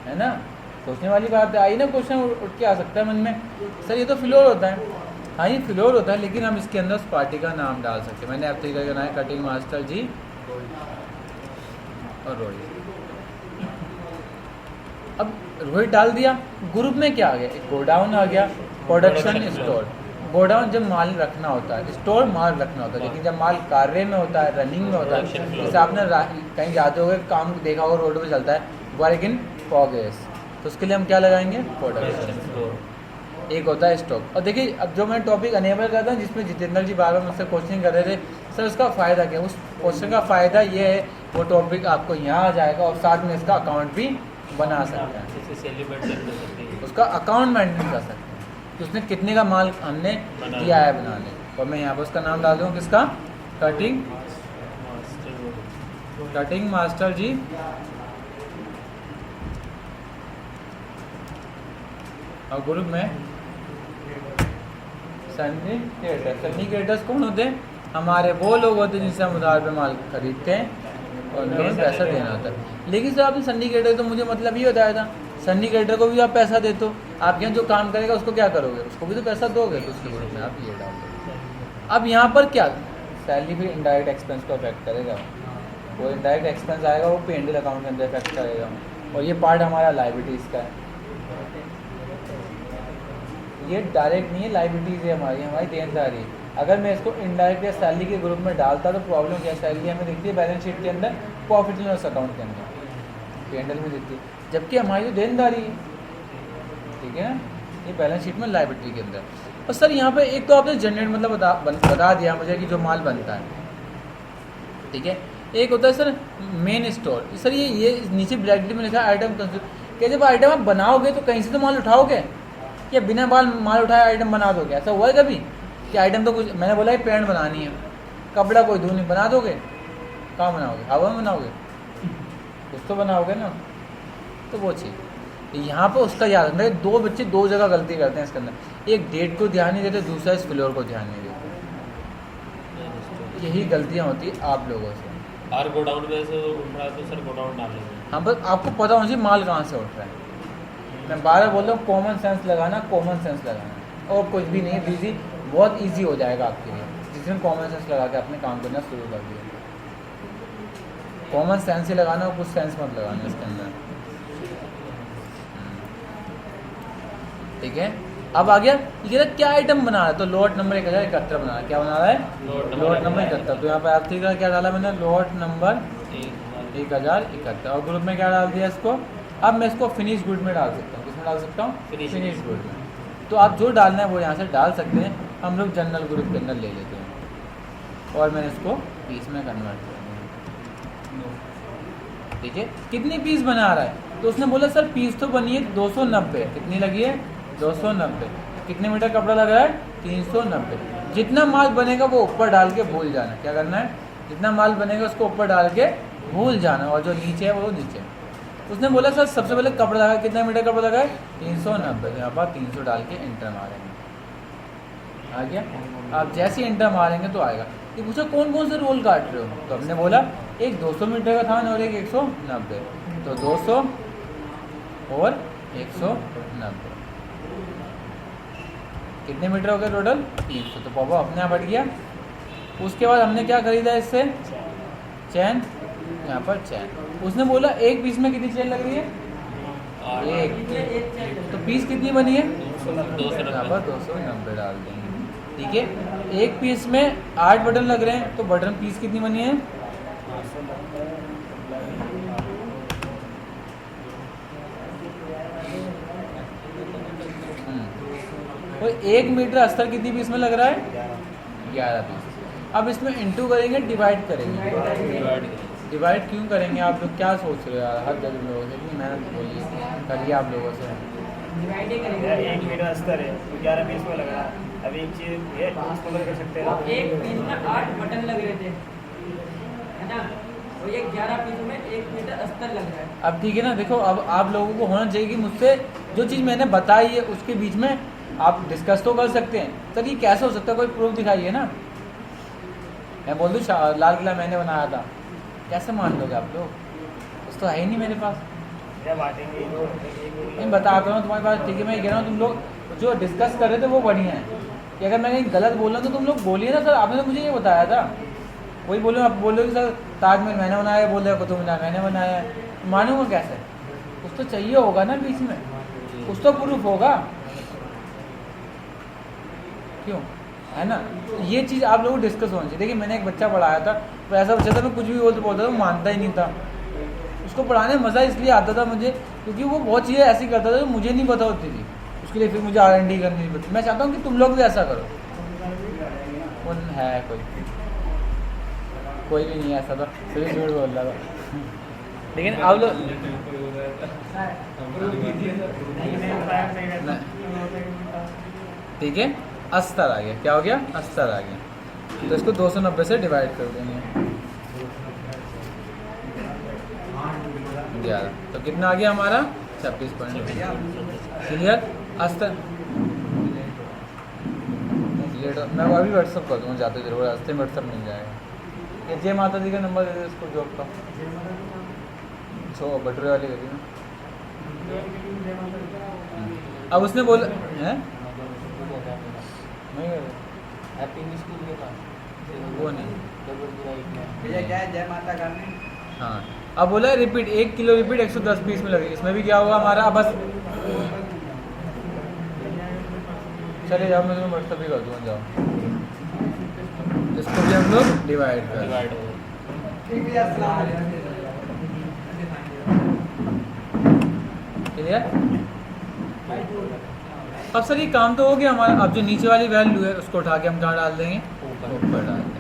है ना, सोचने वाली बात है। आई ना, क्वेश्चन उठ के आ सकता है मन में, सर ये तो फ्लोर होता है। हाँ ये फ्लोर होता है, लेकिन हम इसके अंदर उस पार्टी का नाम डाल सकते हैं। मैंने F3 का नाम है कटिंग मास्टर जी और रोहित। अब रोहित डाल दिया। ग्रुप में क्या आ गया? एक गोडाउन आ गया, प्रोडक्शन स्टोर। गोडाउन जब माल रखना होता है, स्टोर माल रखना होता है, लेकिन जब माल कार्य में होता है, रनिंग में होता है, जैसे आपने कहीं जाते हुए काम देखा होगा रोड पे चलता है वर्क इन प्रोग्रेस, तो उसके लिए हम क्या लगाएंगे? Production store. एक होता है स्टॉक। और देखिए अब जो मैं टॉपिक अनेबल करता हूँ जिसमें जितेंद्र जी बार बार मुझसे क्वेश्चन कर रहे थे सर उसका फ़ायदा क्या, उस क्वेश्चन का फ़ायदा ये है वो टॉपिक आपको यहाँ आ जाएगा और साथ में इसका अकाउंट भी बना सकते हैं, जैसे सेलिब्रेट कर सकते हैं। उसका अकाउंट मेंटेन कर सकते हैं कि उसने कितने का माल हमने दिया है बनाने। और मैं यहाँ पर उसका नाम डाल दूँ किसका, कटिंग मास्टर जी और ग्रुप में सन्नी क्रिएटर्स। सन्नी क्रिएटर्स कौन होते हैं, हमारे वो लोग होते हैं जिनसे हम उधार पे माल खरीदते हैं और उन्हें पैसा देना होता है। लेकिन सर आपने सन्नी क्रिएटर तो मुझे मतलब ये बताया था सन्नी क्रिएटर को भी आप पैसा देते हो, आपके यहाँ जो काम करेगा उसको क्या करोगे, उसको भी तो पैसा दोगे, तो उसके ग्रुप में आप ये डाल दो। अब यहाँ पर क्या सैलरी भी इनडायरेक्ट एक्सपेंस को अफेक्ट करेगा, वो इनडायरेक्ट एक्सपेंस आएगा वो P&L अकाउंट के अंदर इफेक्ट करेगा और ये पार्ट हमारा लाइबिलिटीज़ का है। ये डायरेक्ट नहीं है, लाइबिलिटीज़ है हमारी देनदारी। अगर मैं इसको इनडायरेक्ट या सैलरी के ग्रुप में डालता तो प्रॉब्लम क्या है, सैलरी हमें दिखती है बैलेंस शीट के अंदर, प्रॉफिट एंड लॉस अकाउंट के अंदर P&L में दिखती है, जबकि हमारी जो देनदारी है, ठीक है ना, ये बैलेंस शीट में लाइबिलिटी के अंदर। और सर यहाँ पे एक तो आपने जनरेट मतलब बता दिया मुझे कि जो माल बनता है, ठीक है। एक होता है सर मेन स्टोर। सर ये नीचे ब्रैकेट में लिखा है आइटम कंज्यूम, क्या जब आइटम आप बनाओगे तो कहीं से तो माल उठाओगे, क्या बिना माल उठाए आइटम बना दोगे, ऐसा हुआ है कभी कि आइटम तो कुछ मैंने बोला है पैंट बनानी है, कपड़ा कोई धो नहीं, बना दोगे, कहाँ बनाओगे, हवा में बनाओगे, कुछ तो बनाओगे ना। तो वो चीज़ यहाँ पर उसका याद रखना है। दो बच्चे दो जगह गलती करते हैं इसके अंदर, एक डेट को ध्यान नहीं देते, दूसरा इस फ्लोर को ध्यान नहीं देते, यही गलतियाँ होती है आप लोगों से। और गोडाउन में से उठ रहा है तो सर गोडाउन डालेंगे। हाँ बस आपको पता होना चाहिए माल कहाँ से उठ रहा है। मैं बार बोल रहा हूँ कॉमन सेंस लगाना, कॉमन सेंस लगाना और कुछ भी नहीं है। बिजी बहुत इजी हो जाएगा आपके लिए जिस दिन कॉमन सेंस लगा के अपने काम करना शुरू कर दिया। कॉमन सेंस ही लगाना और कुछ सेंस मत लगाना इसके अंदर, ठीक है। अब आ गया ये क्या आइटम बना रहा है, तो लॉट नंबर 1071 बना रहा है। क्या बना रहा है, लॉट नंबर 71। तो यहाँ पर आप का क्या डाला मैंने, लॉट नंबर 1071 और ग्रुप में क्या डाल दिया इसको। अब मैं इसको फिनिश गुड में डाल सकता हूँ, किसमें डाल सकता हूँ, फिनिश गुड में। तो आप जो डालना है वो यहाँ से डाल सकते हैं, हम लोग जनरल ग्रुप के अंदर ले लेते हैं और मैंने इसको पीस में कन्वर्ट कर दिया, ठीक है। कितनी पीस बना रहा है, तो उसने बोला सर पीस तो बनी है 290, कितनी लगी है 290, कितने मीटर कपड़ा लग रहा है 390। जितना माल बनेगा वो ऊपर डाल के भूल जाना, क्या करना है, जितना माल बनेगा उसको ऊपर डाल के भूल जाना और जो नीचे है वो नीचे। उसने बोला सर सबसे पहले कपड़ा लगा, कितना मीटर कपड़ा लगा है 390, यहाँ पर 300 डाल के एंटर मारेंगे, आ गया। आप जैसे एंटर मारेंगे तो आएगा। ये पूछा कौन कौन से रोल काट रहे हो, तो हमने बोला एक 200 मीटर का था और एक 190, तो 200 और 190 कितने मीटर हो गए टोटल 300, तो पापा अपने आप हट गया। उसके बाद हमने क्या खरीदा इससे, चैन, यहाँ पर चैन। उसने बोला एक पीस में कितनी चैन लग रही है, एक, तो पीस कितनी बनी है 290 यहाँ पर 290 डाल देंगे, ठीक है। एक पीस में 8 बटन लग रहे हैं, तो बटन पीस कितनी बनी है, तो 1 मीटर अस्तर कितनी पीस में लग रहा है 11 पीस। अब इसमें इंटू करेंगे, डिवाइड करेंगे। डिवाइड क्यों करेंगे, आप लोग क्या सोच रहे हो यार, हर जगह लोगों से इतनी मेहनत बोलिए करिए आप लोगों से। डिवाइड ही करेंगे, 1 मीटर अस्तर है, 11 पीस में लग रहा है। अब एक चीज़ ये ट्रांसफर कर सकते हैं, एक पीस में 8 बटन लग रहे थे, है ना, और ये 11 पीस में 1 मीटर अस्तर लग रहा है। अब ठीक है ना, देखो अब आप लोगों को होना चाहिए कि मुझसे जो चीज़ मैंने बताई है उसके बीच में आप डिस्कस तो कर सकते हैं। सर ये कैसे हो सकता है, कोई प्रूफ दिखाइए ना। मैं बोल दूँ लाल किला मैंने बनाया था, कैसे मान लोगे आप लोग, कुछ तो है ही नहीं मेरे पास। नहीं बता कर रहा हूँ तुम्हारे पास, ठीक है। मैं कह रहा हूँ तुम लोग जो डिस्कस कर रहे थे वो बढ़िया है, कि अगर मैं कहीं गलत बोल रहा हूँ तो तुम लोग बोलिए ना, सर आपने तो मुझे ये बताया था। वही बोलो, आप बोल रहे हो सर ताजमहल मैंने बनाया है, बोल रहे हो कुतुब मीनार मैंने बनाया है, मानूंगा कैसे, कुछ तो चाहिए होगा ना बीच में, कुछ तो प्रूफ होगा, क्यों, है ना। ये चीज़ आप लोगों को डिस्कस होनी चाहिए। देखिए मैंने एक बच्चा पढ़ाया था, तो ऐसा बच्चा था मैं कुछ भी बोलता था वो मानता ही नहीं था। उसको पढ़ाने में मज़ा इसलिए आता था मुझे क्योंकि वो बहुत चीज़ें ऐसी करता था जो मुझे नहीं पता होती थी, उसकी उसके लिए फिर मुझे R&D करनी पड़ती। मैं चाहता हूँ कि तुम लोग भी ऐसा करो। कौन है? कोई भी नहीं है ऐसा, तो फिर झूठ बोल रहा था। लेकिन आप लोग ठीक है, अस्तर आ गया। क्या हो गया? अस्तर आ गया। तो इसको 290 से डिवाइड कर देंगे 11। तो कितना आ गया हमारा? 26.5। क्लियर? अस्तर मैं अभी व्हाट्सअप कर दूँगा, जाते जरूर रास्ते में व्हाट्सअप मिल जाएगा। ये जय माता दी का नंबर दे दे इसको, जॉब का। सो बटुरे वाली करी ना। अब उसने बोला है नहीं कर हैप्पी स्कूल के पास वो नहीं। भैया क्या है जय माता करने। हाँ, अब बोला रिपीट 1 किलो रिपीट 110 पीस में लगे। इसमें भी क्या होगा हमारा? अब बस चले जाओ, मैं तुम्हें व्हाट्सअप ही कर दूँगा, जाओ। इसको भी हम लोग डिवाइड कर डिवाइड हो क्लियर? अब सर ये काम तो हो गया हमारा। अब जो नीचे वाली वैल्यू है उसको उठा के हम कहाँ डाल देंगे? ऊपर डाल देंगे।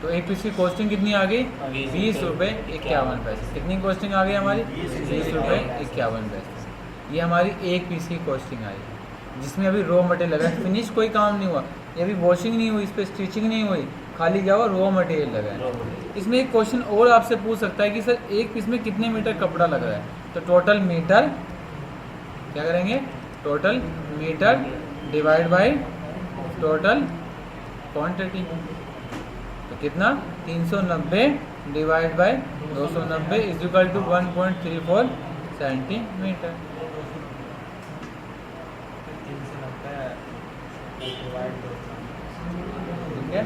तो एक पीस की कॉस्टिंग कितनी आ गई? 20 रुपये 51 पैसे। कितनी कॉस्टिंग आ गई हमारी? 20 रुपये 51 पैसे। ये हमारी एक पीस की कॉस्टिंग आई, जिसमें अभी रॉ मटेरियल लगा है। फिनिश कोई काम नहीं हुआ, ये अभी वॉशिंग नहीं हुई, इस पर स्टिचिंग नहीं हुई, खाली क्या हुआ? रॉ मटेरियल लगा है। इसमें एक क्वेश्चन और आपसे पूछ सकता है कि सर एक पीस में कितने मीटर कपड़ा लग रहा है? तो टोटल मीटर क्या करेंगे? Total metre divide by total quantity. तो कितना? 390 divide by 290 is equal to 1.34 centimetre. ठीक है?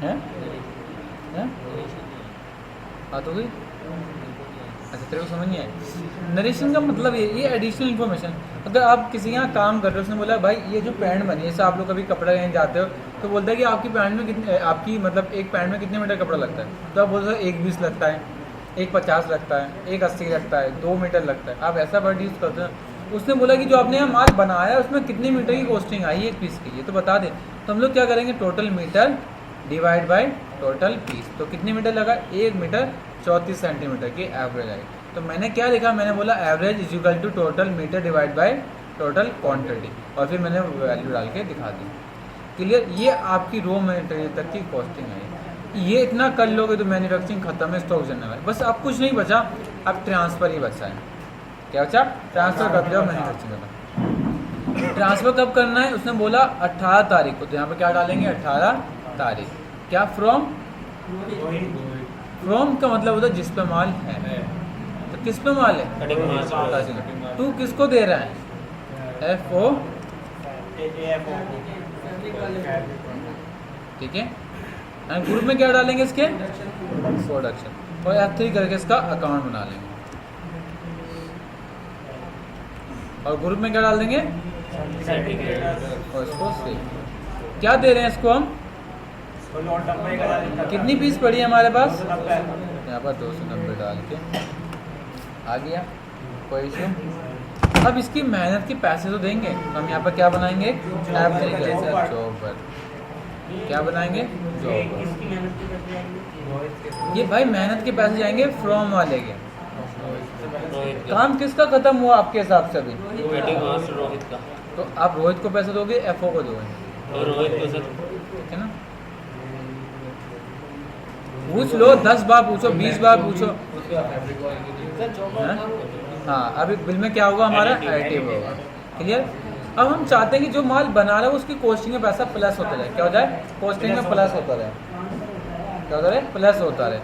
हैं? बात हो गई? अच्छा, तेरे को समझ नहीं आया? नरेशन का मतलब ये एडिशनल इन्फॉर्मेशन। अगर आप किसी यहाँ काम कर रहे हो, उसने बोला भाई ये जो पैंट बनी है, जैसे आप लोग कभी कपड़ा लेने जाते हो तो बोलता है कि आपकी पैंट में कितने, आपकी मतलब एक पैंट में कितने मीटर कपड़ा लगता है? तो आप बोलते हो 1 20 लगता है, 1 50 लगता है, 1 80 लगता है, 2 मीटर लगता है। आप ऐसा वर्ड यूज़ करते हो। उसने बोला कि जो आपने यहाँ माल बनाया उसमें कितने मीटर की कॉस्टिंग आई एक पीस की, ये तो बता दें। तो हम लोग क्या करेंगे? Total metre divide by total piece. तो कितने मीटर लगा? 1 मीटर 34 सेंटीमीटर की एवरेज आई। तो मैंने क्या लिखा? मैंने बोला average is equal to total metre divide by total quantity, और फिर मैंने वैल्यू डाल के दिखा दी। क्लियर? ये आपकी रॉ मटेरियल तक की कॉस्टिंग है। ये इतना कर लोगे तो मैन्युफैक्चरिंग खत्म है, स्टॉक जनरल है। बस अब कुछ नहीं बचा, अब ट्रांसफ़र ही बचा है। क्या बचा? ट्रांसफ़र कर दिया मैन्युफैक्चरिंग का। ट्रांसफ़र कब करना है? उसने बोला 18 तारीख को। तो यहाँ पर क्या डालेंगे? 18 तारीख। क्या? फ्रॉम। फ्रॉम का मतलब होता है जिस पे माल है। तो किस पे माल है? तू किसको दे रहा है? FO। ठीक है। एंड ग्रुप में क्या डालेंगे इसके? प्रोडक्शन। और F3 करके इसका अकाउंट बना लेंगे। और ग्रुप में क्या डाल देंगे? और इसको सेव। क्या दे रहे हैं इसको हम? कितनी पीस पड़ी है हमारे पास? यहाँ पर 290 डाल के आ गया, कोई इशू। अब इसकी मेहनत के पैसे तो देंगे, तो हम यहाँ पर क्या बनाएंगे? जॉब। क्या बनाएंगे? जॉब। ये भाई मेहनत के पैसे जाएंगे फ्रॉम वाले के। काम किसका खत्म हुआ आपके हिसाब से अभी? रोहित का। तो आप रोहित को पैसे दोगे, FO को दोगे? रोहित को सर, ठीक है ना? पूछ लो, 10 बार पूछो, 20 बार पूछो। हाँ, अभी बिल में क्या होगा हमारा? एडिटिव होगा। क्लियर? अब हम चाहते हैं कि जो माल बना रहा है उसकी कॉस्टिंग में पैसा प्लस होता रहे। क्या हो जाए? कॉस्टिंग में प्लस होता रहे। क्या होता रहे? प्लस होता रहे।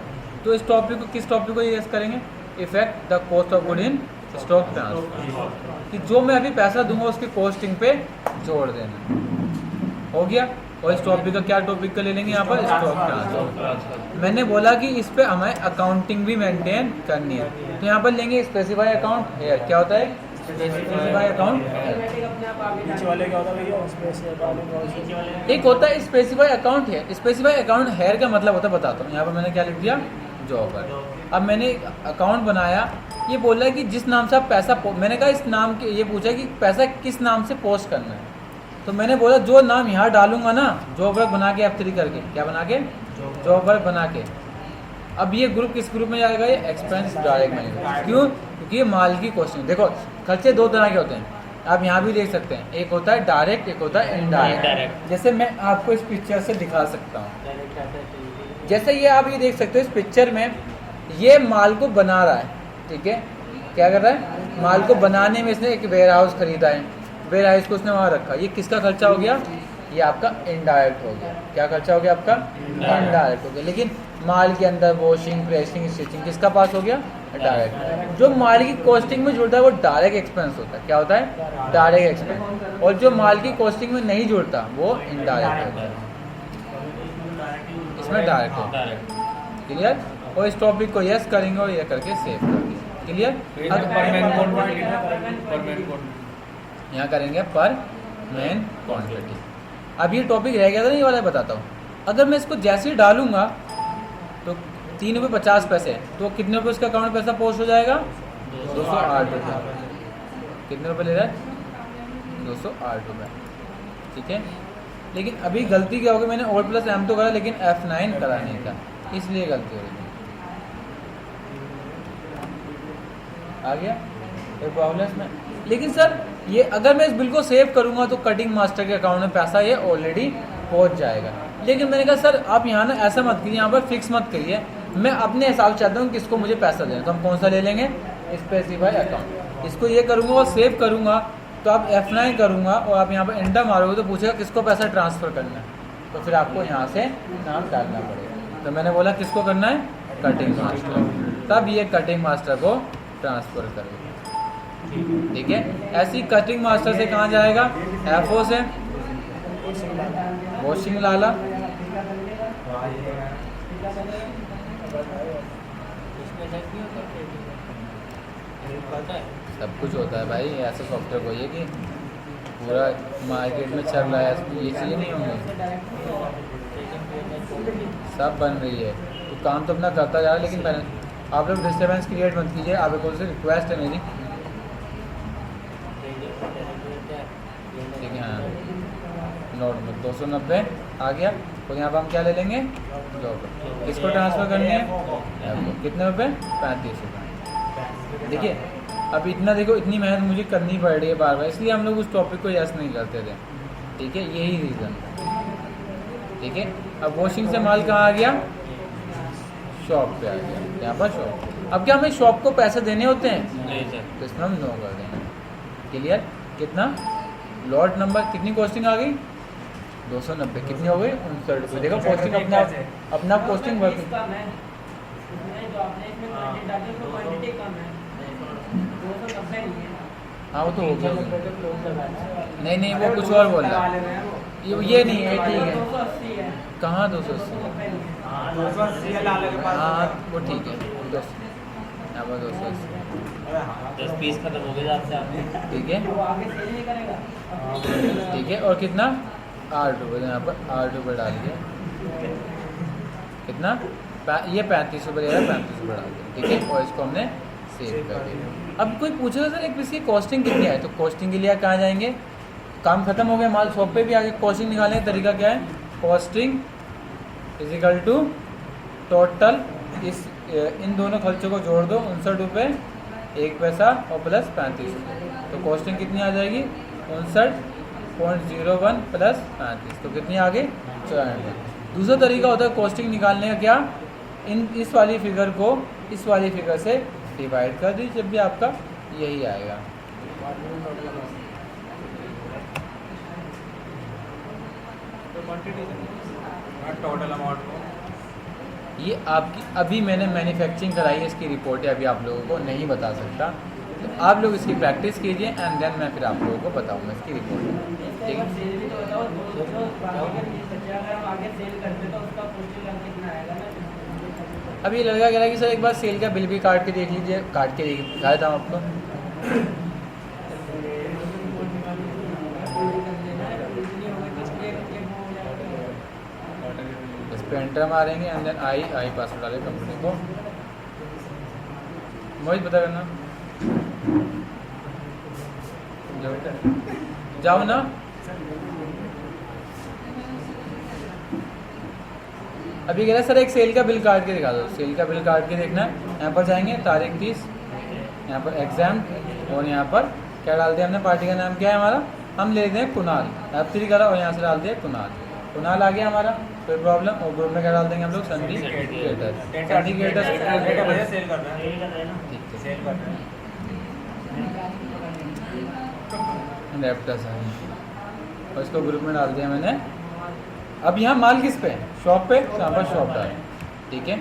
तो इस टॉपिक को, किस टॉपिक को यूज करेंगे? Effect the cost of good in stock transfer. कि जो मैं अभी पैसा दूंगा उसकी कॉस्टिंग पे जोड़ देना। हो गया? और इस टॉपिक का क्या टॉपिक का ले लेंगे यहाँ पर? Stock transfer. मैंने बोला कि इस पे हमें अकाउंटिंग भी मेंटेन करनी है, तो यहाँ पर लेंगे स्पेसिफाई अकाउंट हेयर। क्या होता है? Specify account. एक होता है specify account here. Specify account here का मतलब होता है, बताता हूँ। यहाँ पर मैंने क्या लिख दिया? जॉब। अब मैंने अकाउंट बनाया, ये बोला कि जिस नाम से आप पैसा मैंने कहा इस नाम के, ये पूछा कि पैसा किस नाम से पोस्ट करना है। तो मैंने बोला जो नाम यहाँ डालूंगा ना, जॉब वर्क बना के F3 करके, क्या बना के, जॉब वर्क बना के। अब ये ग्रुप किस ग्रुप में जाएगा, ये एक्सपेंस डायरेक्ट मैनेजमेंट। क्यों? क्योंकि ये माल की कॉस्टिंग। देखो खर्चे दो तरह के होते हैं, आप यहाँ भी देख सकते हैं, एक होता है डायरेक्ट, एक होता है इनडायरेक्ट। Indirect। जैसे मैं आपको इस पिक्चर से दिखा सकता हूँ, जैसे ये आप ये देख सकते हो इस पिक्चर में, ये माल को बना रहा है, ठीक है, क्या कर रहा है, माल को बनाने में इसने एक वेयर हाउस खरीदा है, वेयर हाउस को उसने वहाँ रखा, ये किसका खर्चा हो गया, ये आपका इनडायरेक्ट हो गया। क्या खर्चा हो गया आपका, इनडायरेक्ट हो गया। लेकिन माल के अंदर वॉशिंग, प्रेसिंग, स्टिचिंग किसका पास हो गया, डायरेक्ट। जो माल की कॉस्टिंग में जुड़ता है वो डायरेक्ट एक्सपेंस होता है, क्या होता है, डायरेक्ट एक्सपेंस। और जो माल की कॉस्टिंग में नहीं जुड़ता वो इनडायरेक्ट होता है, इसमें डायरेक्ट होता है। डायरेक्ट। क्लियर? और इस टॉपिक को यस करेंगे और ये करके सेव करेंगे। क्लियर? पर मैन क्वांटिटी, पर मैन क्वांटिटी यहाँ करेंगे पर मैन क्वांटिटी। अब ये टॉपिक रह गया था ना, ये वाला बताता हूँ। अगर मैं इसको जैसे ही डालूंगा तो 3 रुपये 50 पैसे, तो कितने रुपये उसका अकाउंट पैसा पोस्ट हो जाएगा, 208 रुपये। कितने रुपये ले रहा है, 208 रुपये, ठीक है। लेकिन अभी गलती क्या होगी, मैंने Alt+M तो करा लेकिन F9 करा नहीं था, इसलिए गलती हो रही है। आ गया कोई प्रॉब्लम इसमें? लेकिन सर ये अगर मैं इस बिल को सेव करूंगा तो कटिंग मास्टर के अकाउंट में पैसा ये ऑलरेडी पहुंच जाएगा। लेकिन मैंने कहा सर आप यहाँ ना ऐसा मत करिए, यहाँ पर फिक्स मत करिए, मैं अपने हिसाब से चाहता हूँ किसको मुझे पैसा देना। तो हम कौन सा ले लेंगे, स्पेसिफाई अकाउंट। इसको ये करूँगा और सेव करूँगा तो आप F9 करूँगा और आप यहाँ पर एंटर मारोगे तो पूछेगा किसको पैसा ट्रांसफ़र करना है, तो फिर आपको यहाँ से नाम डालना पड़ेगा। तो मैंने बोला किसको करना है, कटिंग मास्टर, तब ये कटिंग मास्टर को ट्रांसफ़र करेगा, ठीक है। ऐसी कटिंग मास्टर से कहाँ जाएगा, FO से वॉशिंग लाला, सब कुछ होता है भाई। ऐसा सॉफ्टवेयर को ये कि पूरा मार्केट में चल रहा है, ये चीज़ें नहीं होंगी, सब बन रही है। तो काम तो अपना करता जा रहा है, लेकिन पहले आप लोग डिस्टर्बेंस क्रिएट मत कीजिए। आप लोगों से रिक्वेस्ट है मेरी, ठीक है। हाँ नोट में 290 आ गया, तो यहाँ पर हम क्या ले लेंगे, जॉब। किसको ट्रांसफ़र करनी है, कितने रुपए, 35 रुपये। देखिए अब इतना, देखो इतनी मेहनत मुझे करनी पड़ रही है बार बार, इसलिए हम लोग उस टॉपिक को यस नहीं करते थे, ठीक है, यही रीज़न, ठीक है। अब वॉशिंग से माल कहाँ आ गया, शॉप पे आ गया, यहाँ पर शॉप। अब क्या हमें शॉप को पैसे देने होते हैं, नहीं सर। तो इसमें हम नो कर देंगे। क्लियर? कितना, लॉट नंबर कितनी कॉस्टिंग आ गई, 290, कितनी हो गई, 59 रुपये। देखो कॉस्टिंग अपना कॉस्टिंग वर्क, कम है उसमें, जो आपने इसमें क्वांटिटी डाली उसमें क्वांटिटी कम है, 290 नहीं है। हाँ वो तो हो गया। नहीं नहीं वो कुछ और बोल रहा है, ये नहीं है, ठीक है। 280 है, कहाँ 280, 280 है। हाँ वो ठीक है, 280, यहाँ पर 280, 10 पीस खत्म हो गए आपसे आपने। ठीक है, वो आगे सेल नहीं करेगा। ठीक है। और कितना, 8 रुपये, यहाँ पर 8 रुपये डाल दिया, कितना, ये 35 रुपये ले रहा है, 35 रुपये डाल दिया, ठीक है। और इसको हमने सेव कर दिया। अब कोई पूछेगा सर एक पीस की कॉस्टिंग कितनी है, तो कॉस्टिंग के लिए कहाँ जाएंगे, काम खत्म हो गया, माल शॉप पे भी आगे कॉस्टिंग निकालने का तरीका क्या है, कॉस्टिंग इजिकल टू टोटल, इस इन दोनों खर्चों को जोड़ दो, 59 रुपये 1 पैसा और प्लस 35 रुपये, तो कॉस्टिंग कितनी आ जाएगी, 59.01 प्लस 35, तो कितनी आ गई, 94 रुपये। दूसरा तरीका होता है कॉस्टिंग निकालने का, क्या, इस वाली फिगर को इस वाली फिगर से डिवाइड कर दीजिए, जब भी आपका यही आएगा। टोटल अमाउंट को, ये आपकी अभी मैंने मैन्युफैक्चरिंग कराई है, इसकी रिपोर्टें अभी आप लोगों को नहीं बता सकता, तो आप लोग इसकी प्रैक्टिस कीजिए एंड देन मैं फिर आप लोगों को बताऊंगा इसकी रिपोर्ट, ठीक है। सेल भी तो बताओ, जो बाकी का चीज़ बचा, अगर हम आगे सेल करते तो उसका पोस्टिंग कितना आएगा ना। अब ये लड़का कह रहा है कि सर एक बार सेल का बिल भी काट के देख लीजिए, काट के दिखाया था आपको, इस पर एंटर मारेंगे एंड देन आई पासवर्ड डाले कंपनी को, मोहित पता करना, जाओ ना। अभी कह रहा है सर एक सेल का बिल काट के दिखा दो। सेल का बिल काट के देखना है। यहाँ पर जाएंगे तारीख 30, यहाँ पर एग्जाम, और यहाँ पर क्या डाल दिया हमने, पार्टी का नाम क्या है हमारा, हम ले दें कुणाल, F3 करा और यहाँ से डाल दिया कुणाल। कुणाल आ गया हमारा, कोई प्रॉब्लम। और ग्रुप में क्या डाल देंगे हम लोग, Sandeep creator. Sandeep creator sell कर रहे हैं, ठीक है, सेल कर रहे हैं। लैपटॉप है और इसको ग्रुप में डाल दिया मैंने। अब यहाँ माल किस पे है, शॉप पे, तो यहाँ पर शॉप डाल, ठीक है।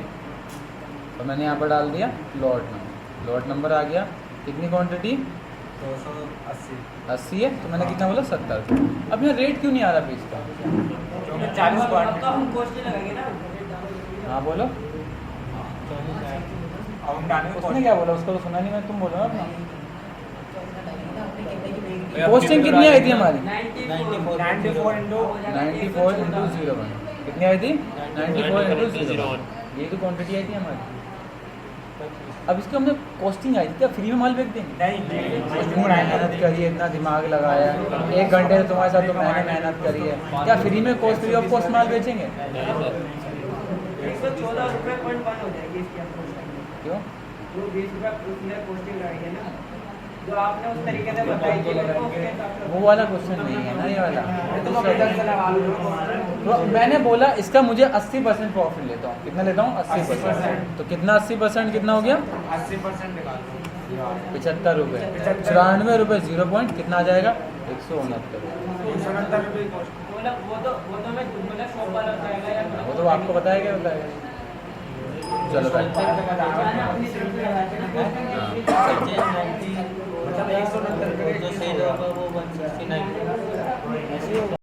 तो मैंने यहाँ पर डाल दिया लॉट नंबर। लॉट नंबर आ गया, कितनी क्वांटिटी 80 है, तो मैंने कितना बोला 70। अब यहाँ रेट क्यों नहीं आ रहा पीस का, क्योंकि 40 अब तो हम कॉस्ट लगाएंगे ना। हाँ बोलो। अब हम डालेंगे उसने क्या बोला, उसको तो सुना नहीं मैं, तुम बोलो ना अपना। भैया, पोस्टिंग कितनी आई थी हमारी, 94 इंटू 94/01। कितनी आई थी, 94/01। ये तो क्वांटिटी आई थी हमारी। अब इसको हमने कॉस्टिंग आई थी, क्या फ्री में माल बेच देंगे, नहीं इतनी मेहनत करी है, इतना दिमाग लगाया है, 1 घंटे से तुम्हारे साथ तो मैंने मेहनत करी है, क्या फ्री में कॉस्ट, फ्री ऑफ कॉस्ट माल बेचेंगे, 114 रुपये पॉइंट 1 हो जाएगी इसकी आपको। क्यों। वो 20 रुपये उसने पोस्टिंग लगाई है ना, जो आपने उस तरीके से बताई थी मेरे को, उसके हिसाब से। वो वाला क्वेश्चन नहीं है ना, ये वाला। तुम अपने दस से लगा लो। तो मैंने बोला इसका मुझे 80% प्रॉफिट लेता हूँ, कितना लेता हूँ 80%। तो कितना 80% कितना हो गया, 80% निकाल दो। 75 रुपये, 94 रुपये 0 पॉइंट कितना आ जाएगा, 169। 169 रुपये कॉस्ट। वो तो मैं मतलब शॉप वाला बताएगा या वो तो आपको बताया क्या बताएगा। चलो भाई, मैंने अपनी तरफ से लगाया था ना posting हाँ। की। मतलब 169 रुपये जो सेल होगा वो 169।